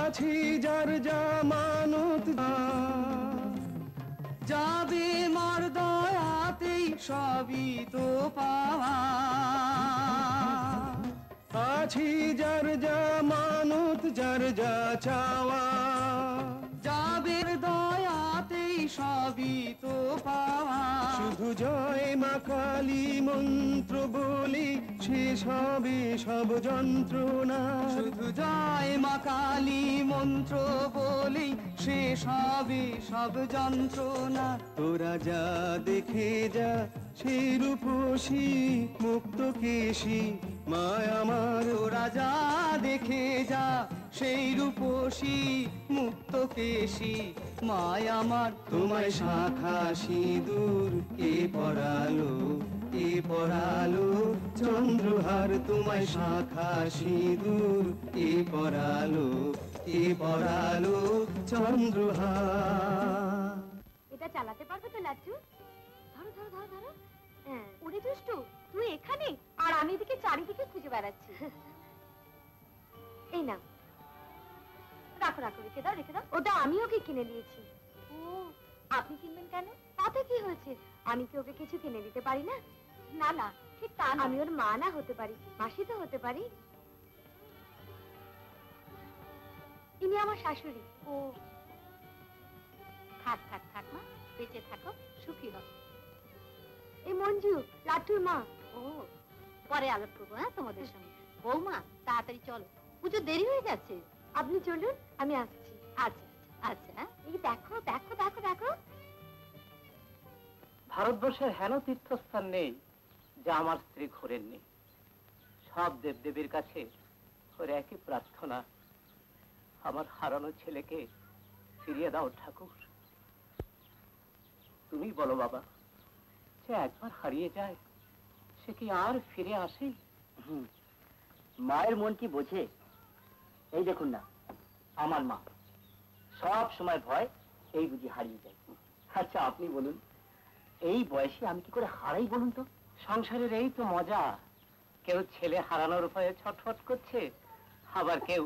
আছি যার জামানত যাবে মার দয়াতেই সবই তো পাওয়া। আছি যার জামানত যার যা চাওয়া যাবে দয়াতেই সবই তো পাওয়া। শুধু জয় মা কালী মন্ত্র বলি শেষ হবে সব যন্ত্রণা। শুধু জয় মা কালী মন্ত্র বলি শেষ হবে সব যন্ত্রণা। তোরা যা দেখে যা সেই রূপসী মুক্ত কেশী মা আমার। তোরা যা দেখে যা সেই রূপসী মুক্ত কেশী মা আমার। তোমায় শাখা সিঁদুর কে পরালো, কে পরালো চন্দ্রহার। তোমায় শাখা সিঁদুর কে পরালো, কে পরালো চন্দ্রহার। এটা চালাতে পারবে তো লাট্টু? ধরো ধরো ধরো ধরো। ওরে দুষ্টু, তুই এখানে আর আমি এদিকে চারিদিকে খুঁজে বেড়াচ্ছি। এই না, রাখো রাখো, রেখে দাও রেখে দাও। ওটা আমি ওকে কিনে দিয়েছি। ও, আপনি কিনবেন কেন? তাতে কি হয়েছে? আমি কি ওকে কিছু কিনে দিতে পারি না? না না, ঠিক তা না। আমি ওর মা না হতে পারি, মাসি তো হতে পারি। ইনি আমার শাশুড়ি। ও, থাক থাক থাক মা, বেঁচে থাকো, সুখী হও। এই মঞ্জু, লাট্টুর মা। ও, পরে আলাপ করবো হ্যাঁ তোমাদের সঙ্গে। বৌমা, তাড়াতাড়ি চলো, পুজো দেরি হয়ে যাচ্ছে। আপনি চলুন, আমি আসছি। আচ্ছা আচ্ছা, এই দেখো দেখো দেখো দেখো। ভারতবর্ষের হেন তীর্থস্থান নেই যা আমার স্ত্রী ঘোরেননি। সব দেবদেবীর কাছে ওর একই প্রার্থনা, আমার হারানো ছেলেকে ফিরিয়ে দাও ঠাকুর। তুমি বলো বাবা, সে একবার হারিয়ে যায় সে কি আর ফিরে আসে? মায়ের মন কি বোঝে? এই দেখুন না, আমার মা সব সময় ভয় এই বুঝি হারিয়ে যায়। আচ্ছা আপনি বলুন, এই বয়সে আমি কি করে হারাই বলুন তো? সংসারের এই তো মজা, কেউ ছেলে হারানোর ভয়ে ছটফট করছে, আবার কেউ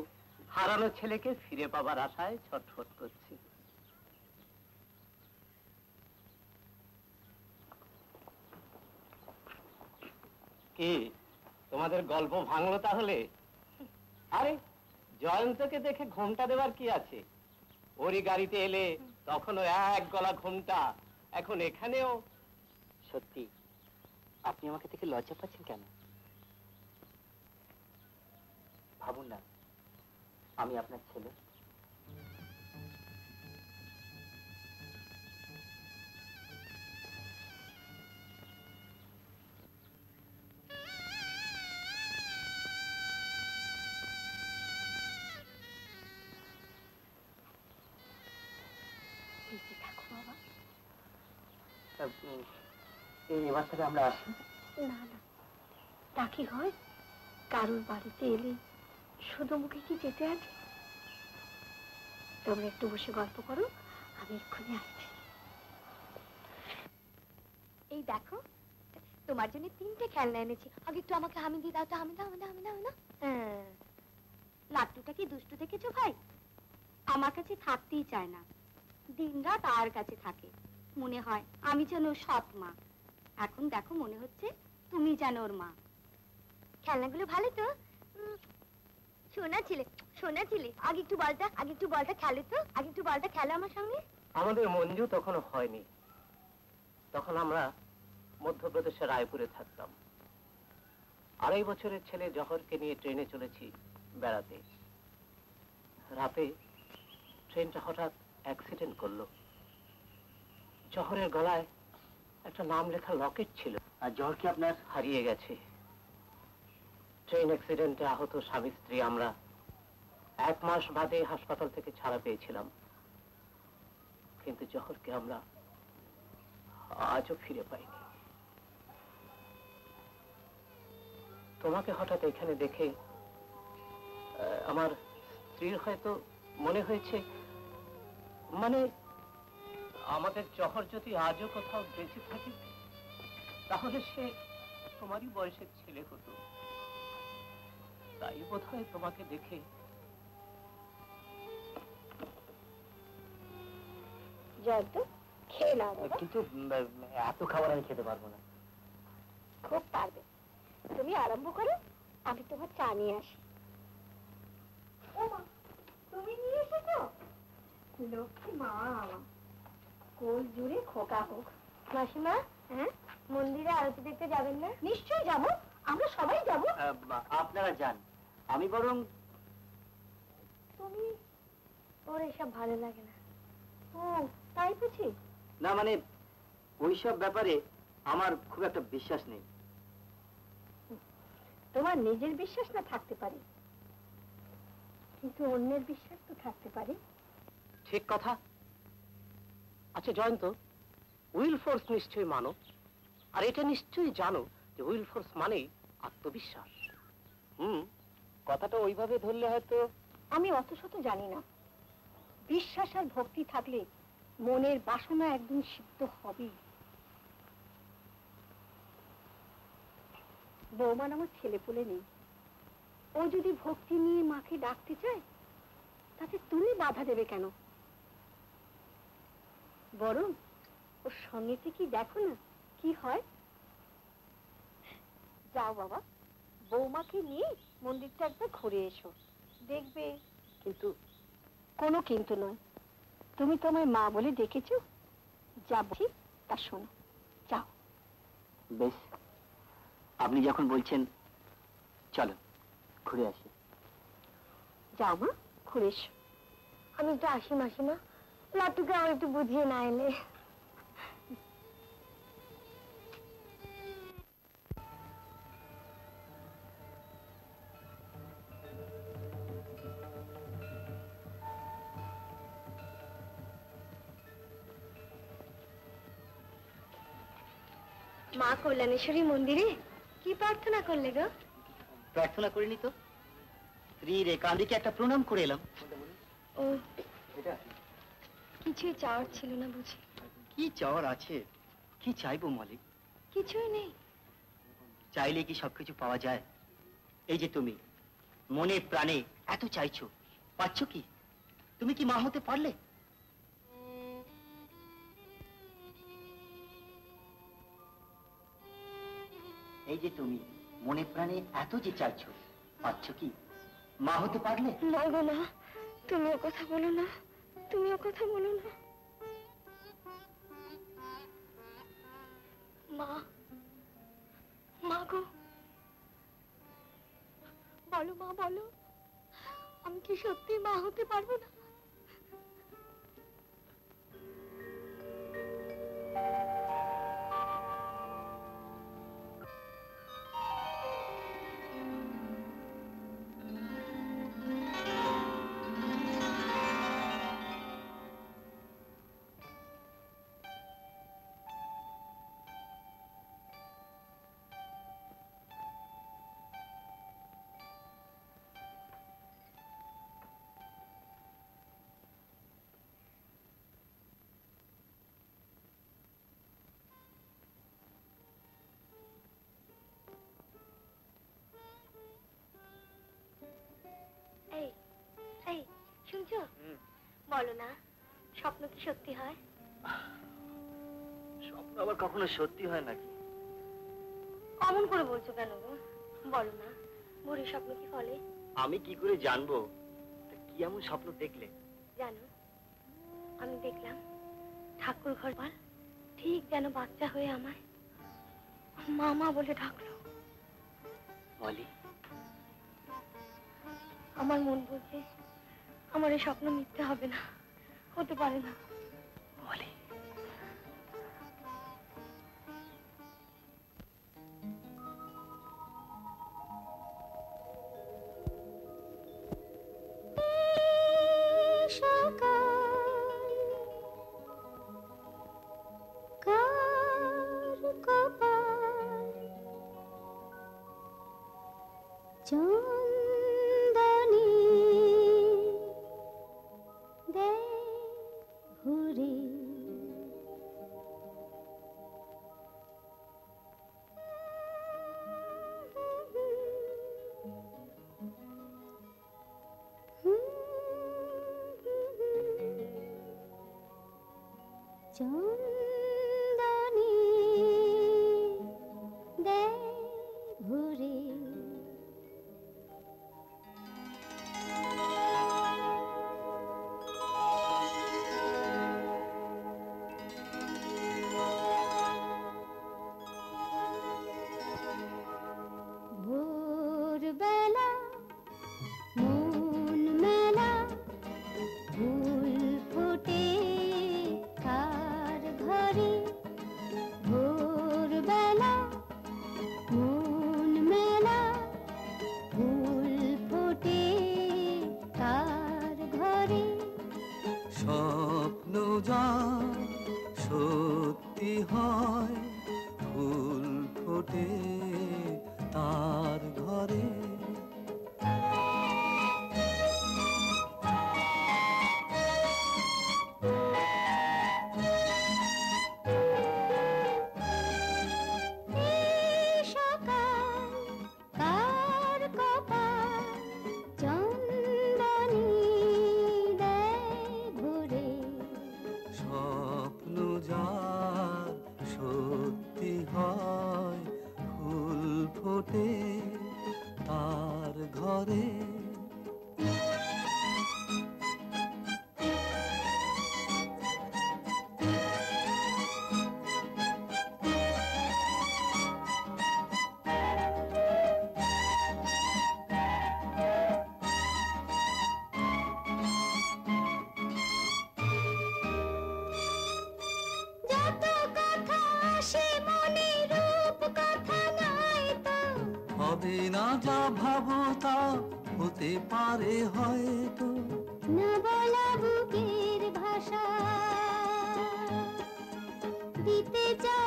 হারানো ছেলেকে ফিরে পাবার আশায় ছটফট করছে। কি তোমাদের গল্প ভাঙলো তাহলে? আরে জয়ন্তকে দেখে ঘোমটা দেওয়ার কি আছে? ওরই গাড়িতে এলে তখনও এক গলা ঘোমটা, এখন এখানেও। সত্যি আপনি আমাকে দেখে লজ্জা পাচ্ছেন কেন? ভাবুন না, আমি আপনার ছেলে। এবার থেকে আমরা আসি। না না, তা কি হয়? কারোর বাড়িতে এলে শুধু মুখে কি যেতে আছে? তোমরা একটু বসে গল্প করো, আমি এক্ষুনি আসছি। এই দেখো, তোমার জন্য 3টে খেলনা এনেছি। আগে একটু আমাকে হামি দিয়ে দাও তো, হামি দাও, হামি দাও, হামি দাও না। লাট্টুটা কি দুষ্টু দেখেছো ভাই? আমার কাছে থাকতেই চায় না, দিনরাত আর কাছে থাকে। মনে হয় আমি যেন ওর সৎ মা। এখন দেখো, মনে হচ্ছে তুমি যেন ওর মা। খেলনাগুলো ভালো তো? শোনা ছিলে, আগে একটু বলটা খেলো তো, আগে একটু বলটা খেলো আমার সঙ্গে। আমাদের মঞ্জু তখনও হয়নি, তখন আমরা মধ্যপ্রদেশের রায়পুরে থাকতাম। 2.5 বছরের ছেলে জহরকে নিয়ে ট্রেনে চলেছি বেড়াতে। রাতে ট্রেনটা হঠাৎ অ্যাক্সিডেন্ট করলো। জহরের গলায় একটা নাম লেখা লকেট ছিল। আর জহর কি আপনার? হারিয়ে গেছে। ট্রেন অ্যাক্সিডেন্টে আহত স্বামী স্ত্রী আমরা 1 মাস বাদে হাসপাতাল থেকে ছাড়া পেয়েছিলাম, কিন্তু জহরকে আমরা আজও ফিরে পাইনি। তোমাকে হঠাৎ এখানে দেখে আমার স্ত্রীর হয়তো মনে হয়েছে, মানে আমাদের জহর যদি আজও কোথাও বেঁচে থাকে তাহলে সে তোমারই বয়সের ছেলে হতো। তাই বোধহয় তোমাকে দেখে। জয়ন্ত, খেয়ে নাও বাবা। কিন্তু এত খাবার আমি খেতে পারবো না। খুব পারবে, তুমি আরম্ভ করো, আমি তোমার চা নিয়ে আসি। ও মা, তুমি নিয়ে এসেছো? লক্ষ্মী মা আমার, কোল জুড়ে খোকা হোক। মাসিমা, হ্যাঁ, মন্দিরে আরতি দেখতে যাবেন না? নিশ্চয়ই যাবো, আমরা সবাই যাবো। আপনারা যান, আমি বরং। তুমি, ওর এসব ভালো লাগে না। ও তাই বুঝি? না মানে ওইসব ব্যাপারে আমার খুব একটা বিশ্বাস নেই। তোমার নিজের বিশ্বাস না থাকতে পারে, কিন্তু অন্যের বিশ্বাস তো থাকতে পারে। ঠিক কথা। আচ্ছা জয়ন্ত, উইল ফোর্স নিশ্চয়ই মানো, আর এটা নিশ্চয়ই জানো যে উইল ফোর্স মানেই আত্মবিশ্বাস। কথাটা ওইভাবে ধরলে হয়তো। আমি অত শত জানি না, বিশ্বাস আর ভক্তি থাকলে মনের বাসনা একদিন সিদ্ধ হবে। বৌমান আমার ছেলে পুলে নেই, ও যদি ভক্তি নিয়ে মাকে ডাকতে চায় তাতে তুমি বাধা দেবে কেন? বরং ওর সঙ্গে থেকে দেখো না কি হয়। যাও বাবা, বৌমাকে নিয়ে মন্দিরটা একবার ঘুরে এসো, দেখবে। কিন্তু কোনো কিন্তু নয়, তুমি তোমার মা বলে ডেকেছো, যা বলছি তা শোনো, যাও। বেশ, আপনি যখন বলছেন চলো ঘুরে আসি। যাও মা, ঘুরে এসো। আমি একটু আসি মাসিমা, লাট্টুকে আমার একটু বুঝিয়ে না এলে। মা কল্যাণেশ্বরী মন্দিরে কি প্রার্থনা করলে গো? প্রার্থনা করিনি তো, স্ত্রীর একান্তিকে একটা প্রণাম করে এলাম। ও, কিছুই চাওয়ার ছিল না বুঝি? কি চাওয়ার আছে? কি চাইবো মালিক? কিছুই নেই। চাইলে কি সবকিছু পাওয়া যায়? এই যে তুমি মনে প্রাণে এত চাইছো, পাচ্ছ কি? তুমি কি মা হতে পারলে? এই যে তুমি মনে প্রাণে এত যে চাইছো, পাচ্ছ কি? মা হতে পারলে? না গো না, তুমিও কথা বলো না, তুমিও কথা বলো না। মা, মা গো, বলো মা বলো, আমি কি সত্যি মা হতে পারবো না? এই এই শুনছো? বলো না, স্বপ্ন কি সত্যি হয়? স্বপ্ন আবার কখনো সত্যি হয় নাকি? অমন করে বলছো কেন গো? বলো না, ভোরের স্বপ্ন কি ফলে? আমি কি করে জানবো? কি এমন স্বপ্ন দেখলে? জানো, আমি দেখলাম ঠাকুর ঘর পাল ঠিক যেন বাচ্চা হয়ে আমায় মামা বলে ডাকলো। বলি, আমার মন বলছে আমার এই স্বপ্ন মিথ্যে হবে না, হতে পারে না। বলি, চন্দনী দে ভুরি চন্দনী দে ভুরি ভোরবেলা মন মেলা ফুল ফোটে কার ঘরে। ভোরবেলা মন মেলা ফুল ফোটে কার ঘরে। স্বপ্ন যা সত্যি হয়, ফুল ফোটে তার ঘরে। সকাল কার কপাল চন্দনী দেয় ভরে। স্বপ্ন যার সত্যি হয়, ফুল ফোটে তার ঘরে। হবে না যা ভাবো তা হতে পারে হয়তো। না বলা বুকের ভাষা দিতে চা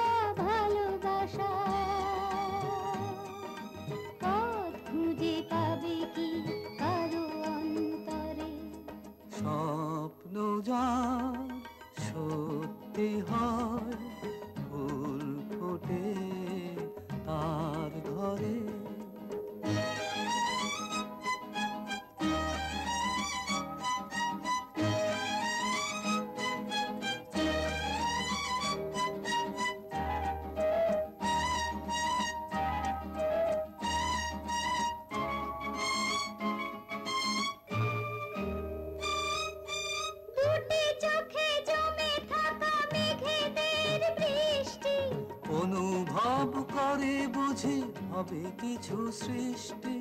ভালোবাসা, পথ খুঁজে পাবে কি কারো অন্তরে। স্বপ্ন যা সত্যি হয়, ফুল ফোটে তার ঘরে। দুটি চোখে জমে থাকা মেঘেদের বৃষ্টি, অনুভব করে বুঝি হবে কিছু সৃষ্টি।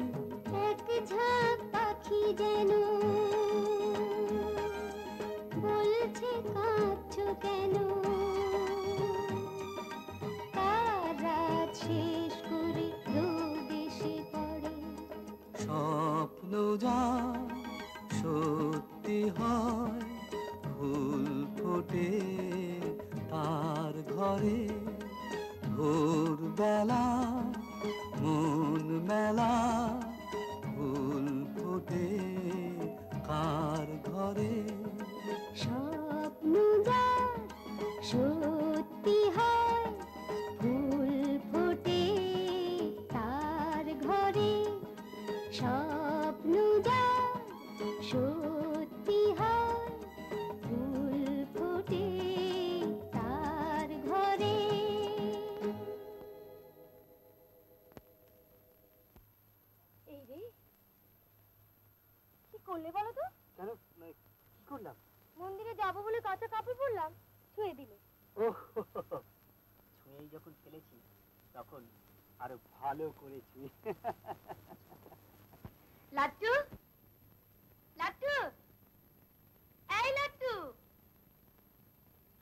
এক ঝাঁক পাখি যেন বলছে কাঁদছো কেন, তার রাত শেষ করে রোদ এসে পড়ে। স্বপ্ন যা সত্যি হয়, ফুল ফোটে তার ঘরে। ভোরবেলা মন মেলা, ফুল ফোটে কার ঘরে। স্বপ্ন যা সত্যি হয়, ফুল ফোটে তার ঘরে। স্বপ্ন যা সত্যি হয়, ফুল ফোটে তার ঘরে। এই রে, কি করলে বলো তো? কেন কি করলাম? মন্দিরে যাবো বলে কাঁচা কাপড় পরলাম, ছুঁয়ে দিলে। ছুঁয়েই যখন ফেলেছি তখন আরো ভালো করেছি। লাট্টু, লাট্টু, এই লাট্টু।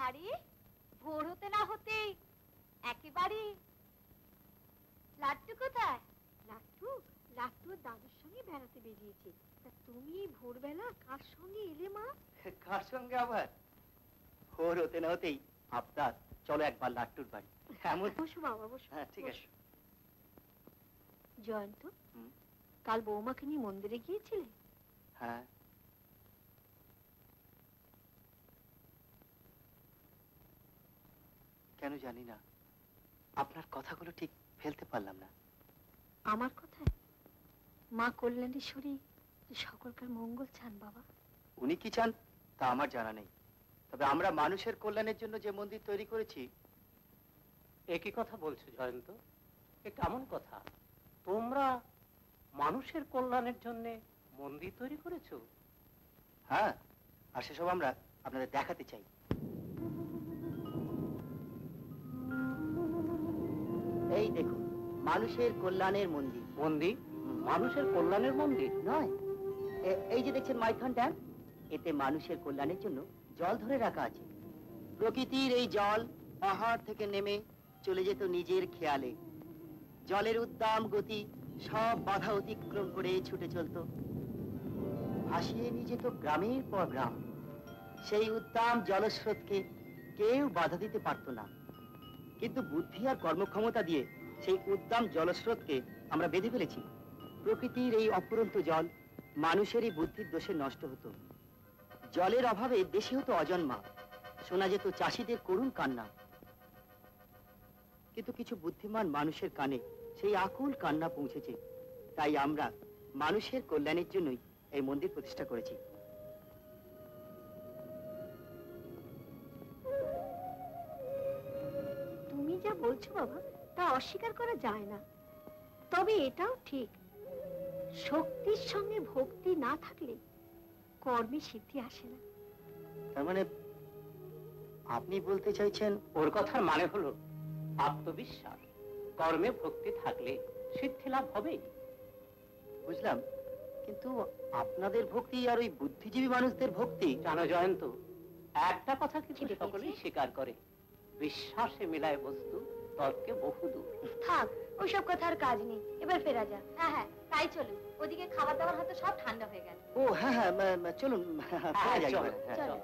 আরে ভোর হতে না হতেই একেবারে লাট্টু কোথায়? লাট্টু, লাট্টু দাদুর সঙ্গে বেড়াতে বেরিয়েছে। তা তুমি ভোরবেলা কার সঙ্গে এলে মা? কার সঙ্গে আবার? ভোর হতে না হতেই আপনার চলো একবার লাট্টুর বাড়ি। এমন বসো বাবা, বসো। হ্যাঁ ঠিক আছে। জয়ন্ত, কাল বৌমাকে নিয়ে মন্দিরে গিয়েছিলে? হ্যাঁ। কেন জানি না, আপনার কথাগুলো ঠিক ফেলতে পারলাম না। আমার কথায় মা কল্যাণেশ্বরী সকলকার মঙ্গল চান বাবা। উনি কি চান তা আমার জানা নেই, তবে আমরা মানুষের কল্যাণের জন্য যে মন্দির তৈরি করেছি। একই কথা বলছো জয়ন্ত? এ কেমন কথা? তোমরা মানুষের কল্যাণের জন্য মন্দির তৈরি করেছো? হ্যাঁ, আর সেসব আমরা আপনাদের দেখাতে চাই। এই দেখুন, মানুষের কল্যাণের মন্দির। মন্দির? মানুষের কল্যাণের মন্দির নয়, এই যে দেখছেন মাইথন ড্যাম, এতে মানুষের কল্যাণের জন্য জল ধরে রাখা আছে। প্রকৃতির এই জল পাহাড় থেকে নেমে চলে যেত নিজের খেয়ালে। জলের উদ্দাম গতি সব বাধা অতিক্রম করে ছুটে চলত, ভাসিয়ে নিয়ে যেত গ্রামের পর গ্রাম। সেই উদ্দাম জলস্রোতকে কেউ বাধা দিতে পারত না, কিন্তু বুদ্ধি আর কর্মক্ষমতা দিয়ে সেই উদ্দাম জলস্রোতকে আমরা বেঁধে ফেলেছি। প্রকৃতির এই অফুরন্ত জল মানুষেরই বুদ্ধির দোষে নষ্ট হতো। জলের অভাবে দেশে হতো অজন্মা, শোনা যেত চাষীদের করুণ কান্না। কিন্তু কিছু বুদ্ধিমান মানুষের কানে সেই আকুল কান্না পৌঁছেছে, তাই আমরা মানুষের কল্যাণের জন্যই এই মন্দির প্রতিষ্ঠা করেছি। তুমি যা বলছো বাবা তা অস্বীকার করা যায় না, তবে এটাও ঠিক, শক্তির সঙ্গে ভক্তি না থাকলে কর্মে সিদ্ধি আসে না। তার মানে আপনি বলতে চাইছেন? ওর কথার মানে হলো আত্মবিশ্বাস, কর্মে ভক্তি থাকলে সিদ্ধি লাভ হবেই। বুঝলাম, কিন্তু আপনাদের ভক্তি আর ওই বুদ্ধিজীবী মানুষদের ভক্তি। জানো জয়ন্ত, একটা কথা কিন্তু সকলেই স্বীকার করে, বিশ্বাসে মিলায় বস্তু, তর্কে বহুদূর। থাক, ওইসব কথা আর কাজ নেই, এবার ফেরা যা। হ্যাঁ হ্যাঁ, তাই চলুন, ওদিকে খাবার দাবার হয়তো সব ঠান্ডা হয়ে গেল। ও হ্যাঁ হ্যাঁ, চলুন চলো, চলো।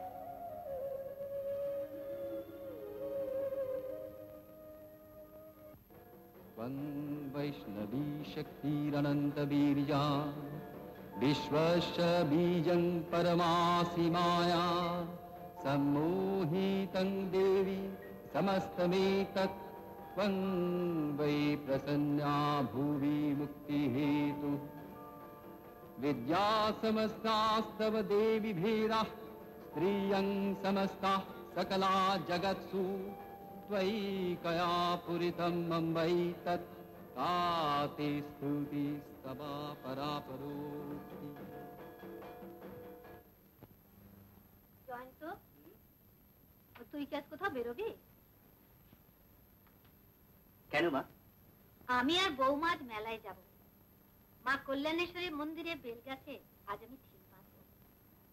वैष्णवी शक्तिरनन्तवीर्या विश्वस्य बीजं परमासि माया सम्मोहितं देवी समस्तमेतत् त्वं वै प्रसन्ना भुवि मुक्तिहेतु विद्या समस्तास्तव देवी भेदाः स्त्रियं समस्ताः सकला जगत्सु त्वयि कया पुरितं मम वै तत् ताते स्तुतिस्तवा परापरोक्ति। জয়ন্ত, তুই কি আজ কোথাও বেরোবি? কেন মা? আমি আর বৌমা আজ মেলায় যাব। মা কল্যাণেশ্বরী মন্দিরে বেল গাছে আজ আমি ঠিক বাঁধবো।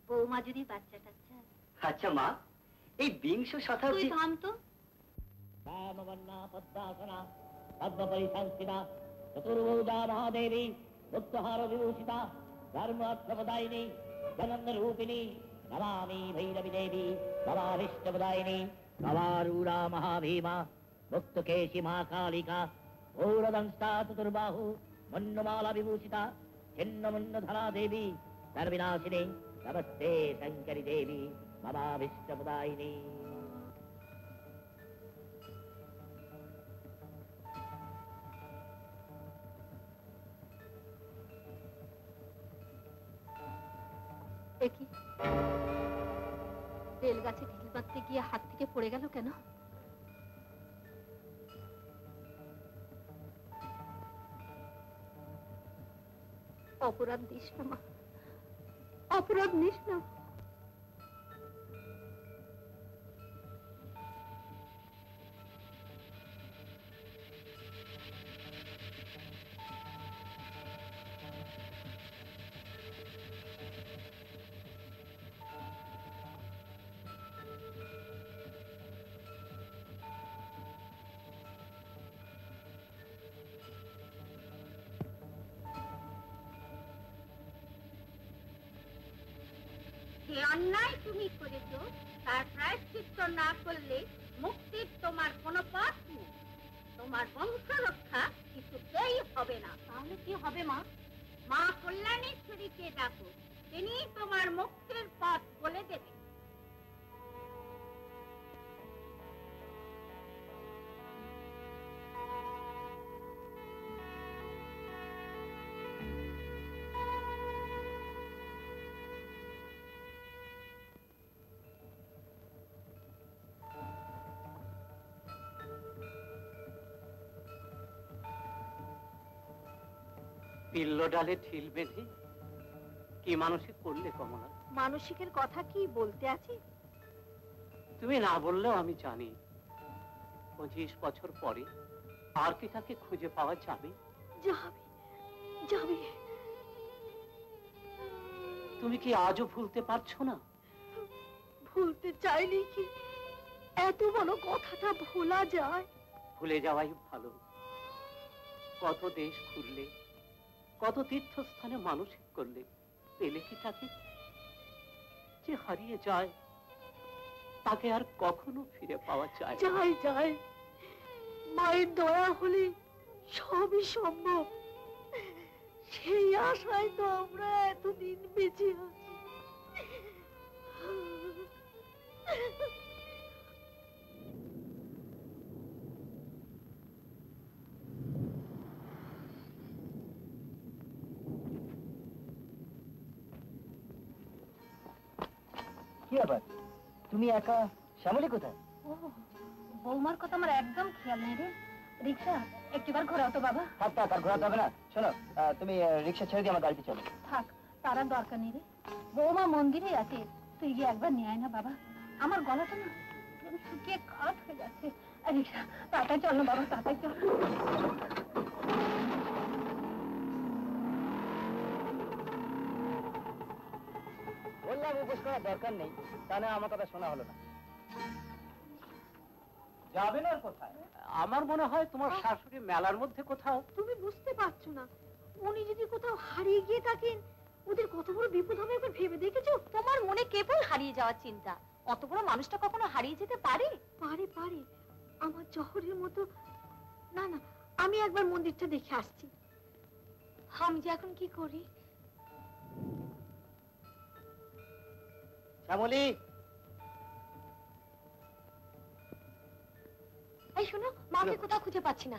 বৌমা যদি বাচ্চা টাচ্চা। আচ্ছা মা, এই বিংশ তুই শতাব্দী থাম তো। रामवर्णा पद्मासना पद्मपरिसंस्थिता चतुर्भुजा महादेवी मुक्तहार विभूषिता धर्मार्थप्रदायिनी जगन्नरूपिणी नमामि भैरवी देवी भवाभीष्टप्रदायिनी भवारूढा महाभीमा मुक्तकेशी महाकालिका घोरदंष्टा चतुर्बाहु मन्नमाला विभूषिता छिन्नमुन्नधरा देवी सर्वविनाशिनी नमस्ते शंकरी देवी भवाभीष्टप्रदायिनी। বেল গাছে ঢিল বাঁধতে গিয়ে হাত থেকে পড়ে গেল কেন? অপরাধ দিস না মা, অপরাধ নিস না। যে অন্যায় তুমি করেছো তার প্রায়শ্চিত্ত না করলে মুক্তির তোমার কোনো পথ নেই। তোমার বংশ রক্ষা কিছুতেই হবে না। তাহলে কি হবে মা? মা কল্যাণেশ্বরীকে ডাকো, তিনি তোমার মুক্তির পথ বলে দেবে। পিল্ল ডালে ঢিল বেঁধে কি মানসিক করলে কমলা? মানসিকের কথা কি বলতে আছে? তুমি না বললেও আমি জানি 25 বছর পরে আর কি তাকে খুঁজে পাওয়া যাবে? যাবে যাবে। তুমি কি আজও ভুলতে পারছো না? ভুলতে চাইনি কি এত বড় কথাটা ভোলা যায়? ভুলে যাওয়াই ভালো। কত দেশ ঘুরলে, কত তীর্থস্থানে মানসিক করলে, পেলে কি তাকে? যে হারিয়ে যায় তাকে আর কখনো ফিরে পাওয়া যায়? যায় যায়, মায়ের দয়া হলে সবই সম্ভব। সেই আশায় তো আমরা এতদিন বেঁচে আছি। কি আবার তুমি একা? শ্যামলী কোথায়? বৌমার কথা আমার একদম খেয়াল নেই রে। রিক্সা একটিবার ঘোরাও তো বাবা। থাক থাক, আর ঘোরাতে হবে না। শোনো, তুমি রিক্সা ছেড়ে দিয়ে আমার গাড়িতে চলো। থাক, তার আর দরকার নেই রে। বৌমা মন্দিরে আছে, তুই গিয়ে একবার নিয়ে আয় না বাবা। আমার গলাটা না শুকিয়ে কাঠ হয়ে যাচ্ছে। রিক্সা তাড়াতাড়ি চল না বাবা, তাড়াতাড়ি চল। বললাম উপোস করার দরকার নেই, তা না আমার কথা শোনা হলো না। যাবেন আর কোথায়? আমার মনে হয় তোমার শাশুড়ি মেলার মধ্যে কোথাও। তুমি বুঝতে পারছো না, উনি যদি কোথাও হারিয়ে গিয়ে থাকেন ওদের কত বড় বিপদ হবে একবার ভেবে দেখেছো? তোমার মনে কেবল হারিয়ে যাওয়ার চিন্তা, অত বড় মানুষটা কখনো হারিয়ে যেতে পারে? পারে পারে, আমার জহরের মতো। না না, আমি একবার মন্দিরটা দেখে আসছি। আমি যে এখন কি করি? শ্যামলী, এই শোনো, মাকে কোথাও খুঁজে পাচ্ছি না।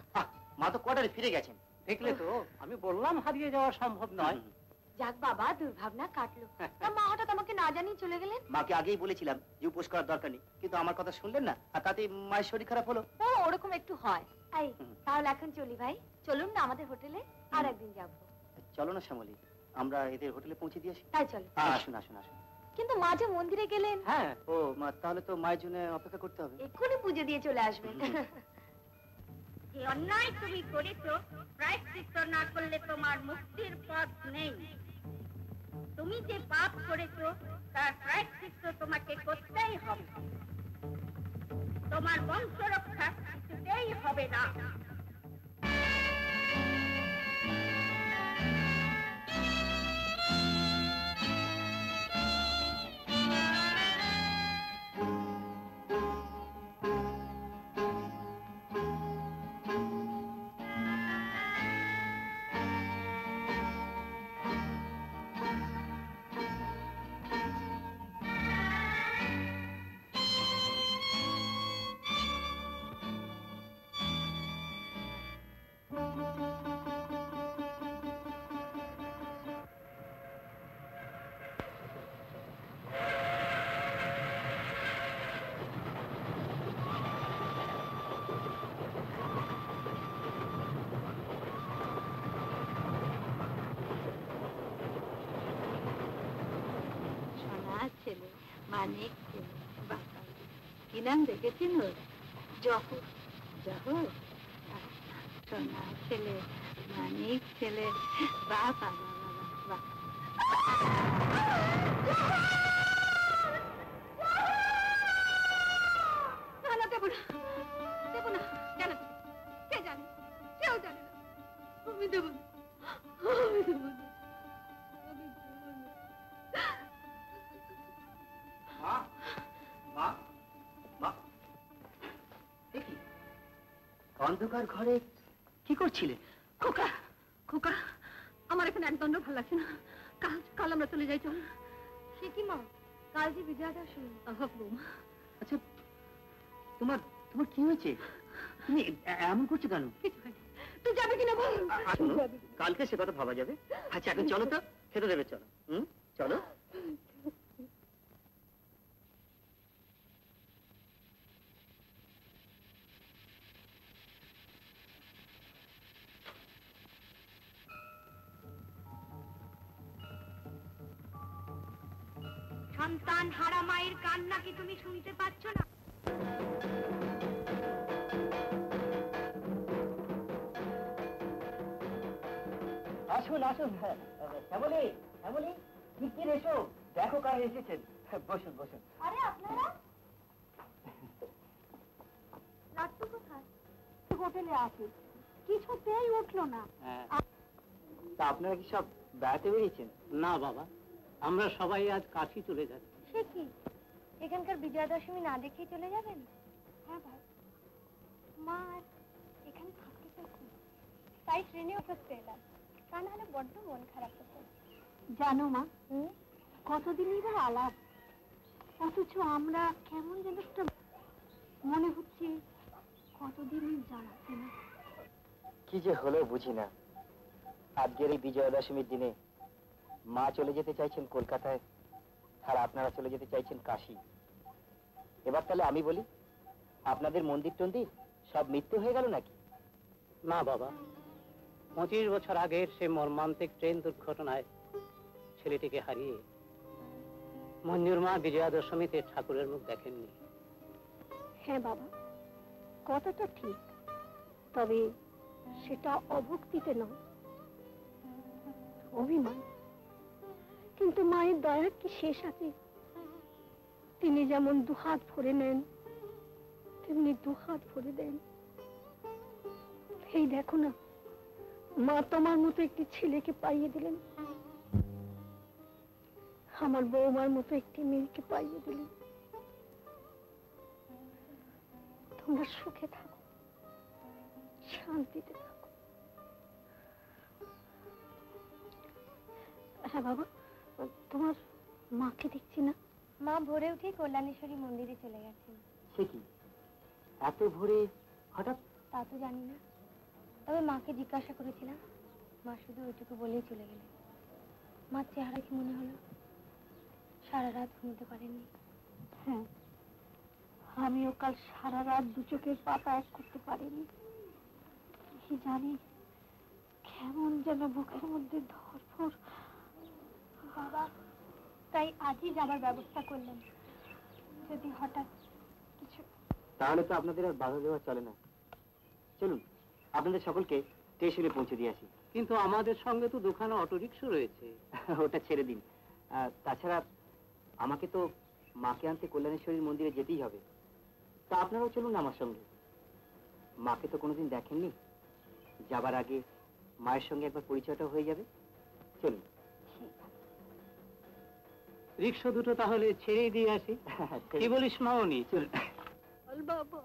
মা তো কোয়ার্টারে ফিরে গেছেন। দেখলে তো, আমি বললাম হারিয়ে যাওয়া সম্ভব নয়। যাক বাবা, দুর্ভাবনা কাটলো। তা মা হঠাৎ আমাকে না জানিয়ে চলে গেলেন? মাকে আগেই বলেছিলাম যে উপোস করার দরকার নেই, কিন্তু আমার কথা শুনলেন না, আর তাতে মায়ের শরীর খারাপ হলো। ও, ওরকম একটু হয়। এই, তাহলে এখন চলি ভাই, চলুন না আমাদের হোটেলে, আর একদিন যাবো। চলো না শ্যামলী, আমরা এদের হোটেলে পৌঁছে দিয়ে আসি। তাই চলো। আসুন আসুন আসুন। কিন্তু মা যে মন্দিরে গেলেন। হ্যাঁ, ও মা, তাহলে তো মায়ের জন্য অপেক্ষা করতে হবে। এক্ষুনি পুজো দিয়ে চলে আসবেন। যে অন্যায় তুমি করেছো, প্রায়শ্চিত্ত না করলে তোমার মুক্তির পথ নেই। তুমি যে পাপ করেছো তার প্রায়শ্চিত্ত তোমাকে করতেই হবে। তোমার বংশ রক্ষা কিছুতেই হবে না। ছেলে, মানিক ছেলে, বাবা, কি নাম দেখেছেন ওর? জহর। জহর, সোনা ছেলে, মানিক ছেলে, বাবা বাবা বাবা। দেবো না, দেবো না। জানো কে জানে? কেউ জানে না। আমি দেবো না, আমি দেবো না। অন্ধকার ঘরে কি করছিলে? খোকা, খোকা, আমার এখানে একদণ্ড ভালো লাগছে না। কাল আমরা চলে যাই, চল। সে কি মা, কাল যে বিজয়া দশমী। আচ্ছা, তোমার তোমার কি হয়েছে? তুমি এমন করছো কেন? তুই যাবে কিনা বল। কালকে সে কথা ভাবা যাবে। আচ্ছা, এখন চলো তো, খেতে দেবে, চলো। চলো। সন্তান হারা মায়ের কান্না কি তুমি শুনতে পাচ্ছ না? আসুন আসুন। শ্যামলী, শ্যামলী, কি এসো, দেখো কারা এসেছেন। বসুন বসুন। আরে আপনারা? লাট্টু কোথায়? হোটেলে আছে, কিছুতেই উঠলো না। তা আপনারা কি সব বেড়াতে বেরিয়েছেন? না বাবা, আমরা সবাই আজ কাশি চলে যাচ্ছি। সে কি, এখানকার বিজয়া দশমী না দেখেই চলে যাবেন? হ্যাঁ ভাই, মা এখানে থাকতে চাইছি, তাই ট্রেনে উপস্থিত এলাম। তা নাহলে বড্ড মন খারাপ হতো। জানো মা, কতদিনই বা আলাপ, অথচ আমরা কেমন যেন একটা মনে হচ্ছে কতদিনই জানাচ্ছে না। কি যে হলো বুঝি না। আজকের এই বিজয়া দশমীর দিনে মা চলে যেতে চাইছেন কলকাতায়, আর আপনারা চলে যেতে চাইছেন কাশী। এবার তাহলে আমি বলি, আপনাদের মন্দির টন্দির সব মৃত্যু হয়ে গেল নাকি? না বাবা, 25 বছর আগের সে মর্মান্তিক ট্রেন দুর্ঘটনায় ছেলেটিকে হারিয়ে মঞ্জুর মা বিজয়া দশমীতে ঠাকুরের মুখ দেখেননি। হ্যাঁ বাবা, কথাটা ঠিক, তবে সেটা অভক্তিতে নয়, অভিমান। কিন্তু মায়ের দয়ার কি শেষ আছে? তিনি যেমন দুহাত ভরে নেন, তেমনি দুহাত ভরে দেন। এই দেখো না, মা তোমার মতো একটি ছেলেকে পাইয়ে দিলেন, আমার বৌমার মতো একটি মেয়েকে পাইয়ে দিলেন। তোমরা সুখে থাকো, শান্তিতে থাকো। হ্যাঁ বাবা, তোমার মাকে দেখছি না। মা ভোরে উঠে কল্যাণেশ্বরী মন্দিরে চলে গেছেন। সে কি এত ভোরে হঠাৎ? তা তো জানি না, তবে মাকে জিজ্ঞাসা করেছিলাম, মা শুধু ওইটুকু বলেই চলে গেলেন। মার চেহারা কি মনে হলো সারা রাত ঘুমোতে পারেননি। হ্যাঁ, আমিও কাল সারা রাত দু চোখের পাতা এক করতে পারিনি। কি জানি কেমন যেন বুকের মধ্যে ধরফর। বাবা তাই আজই যাবার ব্যবস্থা করলেন, যদি হঠাৎ কিছু। তাহলে তো আপনাদের আর বাধা দেওয়া চলে না। চলুন আপনাদের সকলকে স্টেশনে পৌঁছে দিয়ে আসি। কিন্তু আমাদের সঙ্গে তো দুখানা অটোরিক্সা রয়েছে। ওটা ছেড়ে দিন। তাছাড়া আমাকে তো মাকে আনতে কল্যাণেশ্বরীর মন্দিরে যেতেই হবে। তা আপনারাও চলুন আমার সঙ্গে। মাকে তো কোনোদিন দেখেননি, যাবার আগে মায়ের সঙ্গে একবার পরিচয়টা হয়ে যাবে। চলুন। রিক্সা দুটো তাহলে ছেড়ে দিয়ে আসি। কি বলিস মামনি? চলুন। বাবা,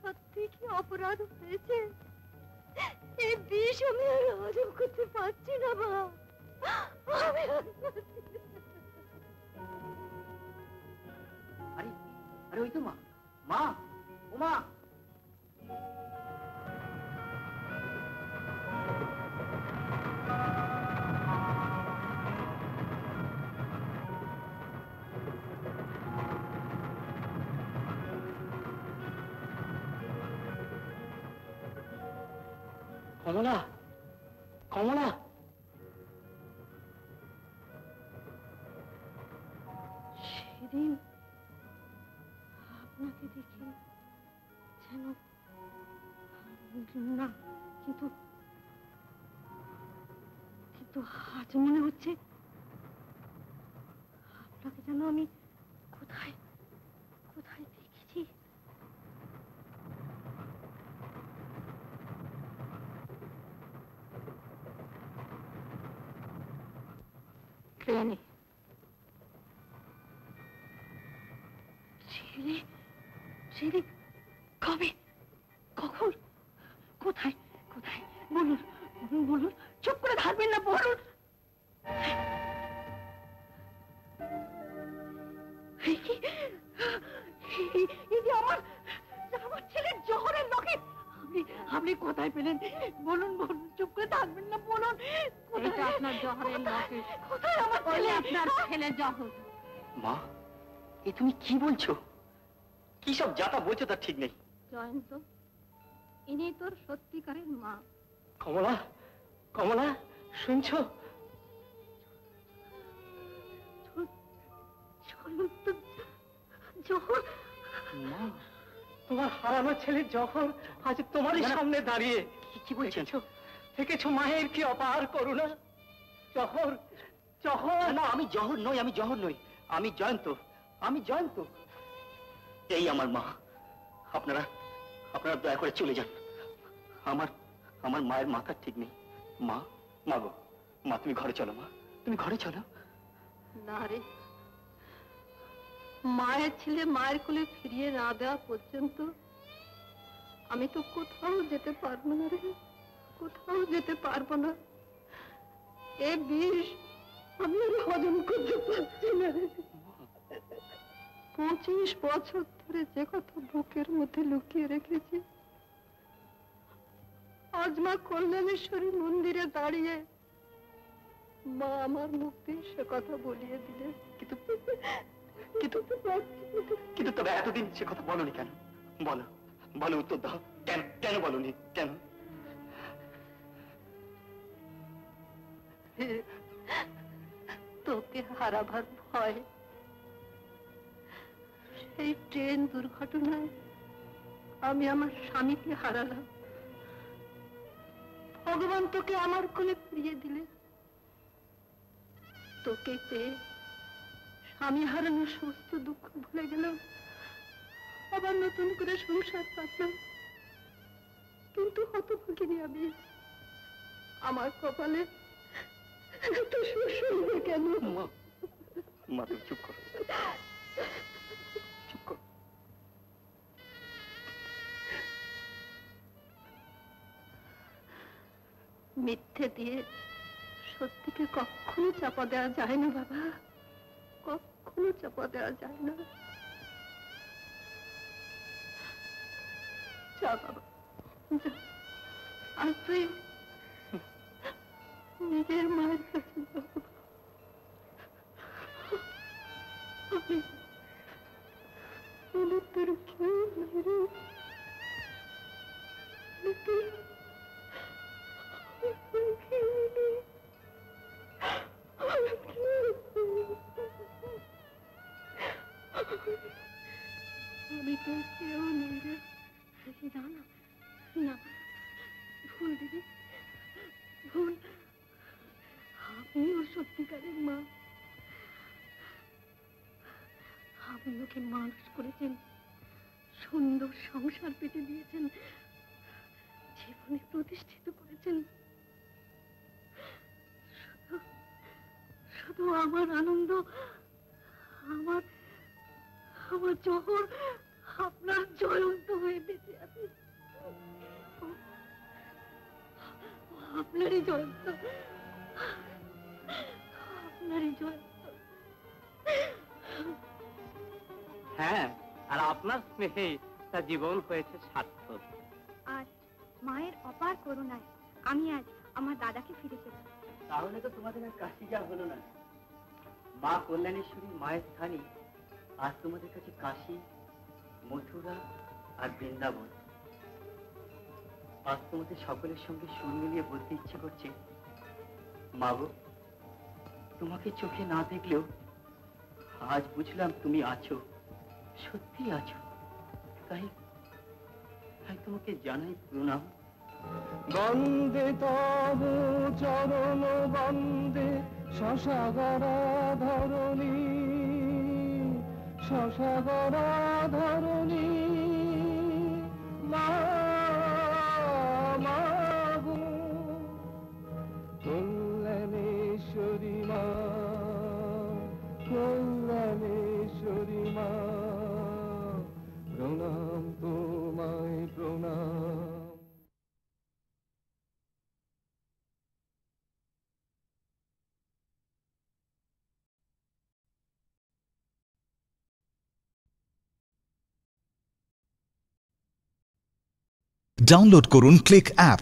সত্যি কি অপরাধ হয়েছে? এই বিষ আমি আর হজম করতে পারছি না মা। আমি আরে আরে ওই তো মা, মা, ও মা। কমলা, কমলা, সেদিন আপনাকে দেখে যেন না, কিন্তু কিন্তু আজ মনে হচ্ছে আপনাকে যেন আমি কোথায় কোথায় দেখেছি। ট্রেনে ছেলে কবে, কখন, কোথায় কোথায় বলুন বলুন, চুপ করে থাকবেন না, বলুন। আমার ছেলের জহরের লকেট আপনি কোথায় পেলেন? বলুন বলুন, চুপ করে থাকবেন না, বলুন। এটা আপনার জহরের লকেট। কোথায় আমার ছেলে? আপনার ছেলে জহর। মা, এ তুমি কি বলছো? কি সব যাতা বলছো তার ঠিক নেই। জয়ন্ত, ইনি তোর সত্যিকারের মা। কমলা, কমলা, শুনছো? জহর, মা, তোমার হারানো ছেলে জহর আজ তোমারই সামনে দাঁড়িয়ে। কি বলছেন? দেখেছো মায়ের কি অপার করুণা? জহর, জহর। না, আমি জহর নই, আমি জহর নই, আমি জয়ন্ত, আমি জয়ন্ত। এই আমার মা। আপনারা আপনারা দয়া করে চলে যান। আমার আমার মায়ের মাথা ঠিক নেই। মা, মা গো, মা তুমি ঘরে চলো। মা, তুমি ঘরে চলো। না রে, মায়ের ছেলে মায়ের কোলে ফিরিয়ে না দেওয়া পর্যন্ত আমি তো কোথাও যেতে পারবো না রে, কোথাও যেতে পারবো না। এ বিষ আমি আর হজম করতে পারছি না রে। 25 বছর ধরে যে কথা বুকের মধ্যে লুকিয়ে রেখেছি, আজ মা কল্যাণেশ্বরী মন্দিরে দাঁড়িয়ে মা আমার মুখ দিয়ে সে কথা বলিয়ে দিলে। কিন্তু কিন্তু কিন্তু তবে এতদিন সে কথা বলনি কেন? বলো, বলো, উত্তর দাও। কেন কেন বলনি? কেন? তোকে হারাবার ভয়। সেই ট্রেন দুর্ঘটনায় আমি আমার স্বামীকে হারালাম। ভগবান তোকে আমার কোলে ফিরিয়ে দিলে। তোকে পেয়ে স্বামী হারানোর সমস্ত দুঃখ ভুলে গেলাম। আবার নতুন করে সংসার পাতলাম। কিন্তু হতভাগিনী আমি, আমার কপালে এত সুসংগ কেন? মা তুমি চুপ করো, চুপ করো। মিথ্যে দিয়ে সত্যিকে কখনো চাপা দেওয়া যায় না বাবা, কখনো চাপা দেওয়া যায় না। যা বাবা, যা। আর তুই নিজের মায়ের কাছে যা। আমি তোর কেউ নেই রে। আমি তোর কেউ নেই রে। না না না, ভুল দিদি, ভুল। আপনি ওর সত্যিকারের মা। আপনি ওকে মানুষ করেছেন, সুন্দর সংসার পেতে দিয়েছেন, জীবনে প্রতিষ্ঠিত করেছেন। শুধু আমার আনন্দ, আমার আমার জহর আপনার জ্বলন্ত হয়ে বেঁচে আছে। আপনারই জ্বলন্ত, আপনারই জ্বলন্ত। হ্যাঁ, আর আপনার স্নেহে তার জীবন হয়েছে সার্থক। আর মায়ের অপার করুণায় আমি আজ আমার দাদাকে ফিরে পেলাম। তাহলে তো তোমাদের আর কাশি যাওয়া হলো না। মা কল্যাণেশ্বরী মায়ের স্থানে আজ তোমাদের কাছে কাশী, মথুরা আর বৃন্দাবন। আজ তোমাদের সকলের সঙ্গে সুর মিলিয়ে বলতে ইচ্ছে করছে, মা গো, তোমাকে চোখে না দেখলেও আজ বুঝলাম তুমি আছো, সত্যি আছো। তাই তোমাকে জানাই প্রণাম। বন্দে তব চরণ বন্দে শশাগরা ধরণী, শশাগরা ধরণী। মা গো কল্যাণেশ্বরী মা, কল্যাণেশ্বরী মা, প্রণাম তোমায় প্রণাম। ডাউনলোড করুন ক্লিক অ্যাপ।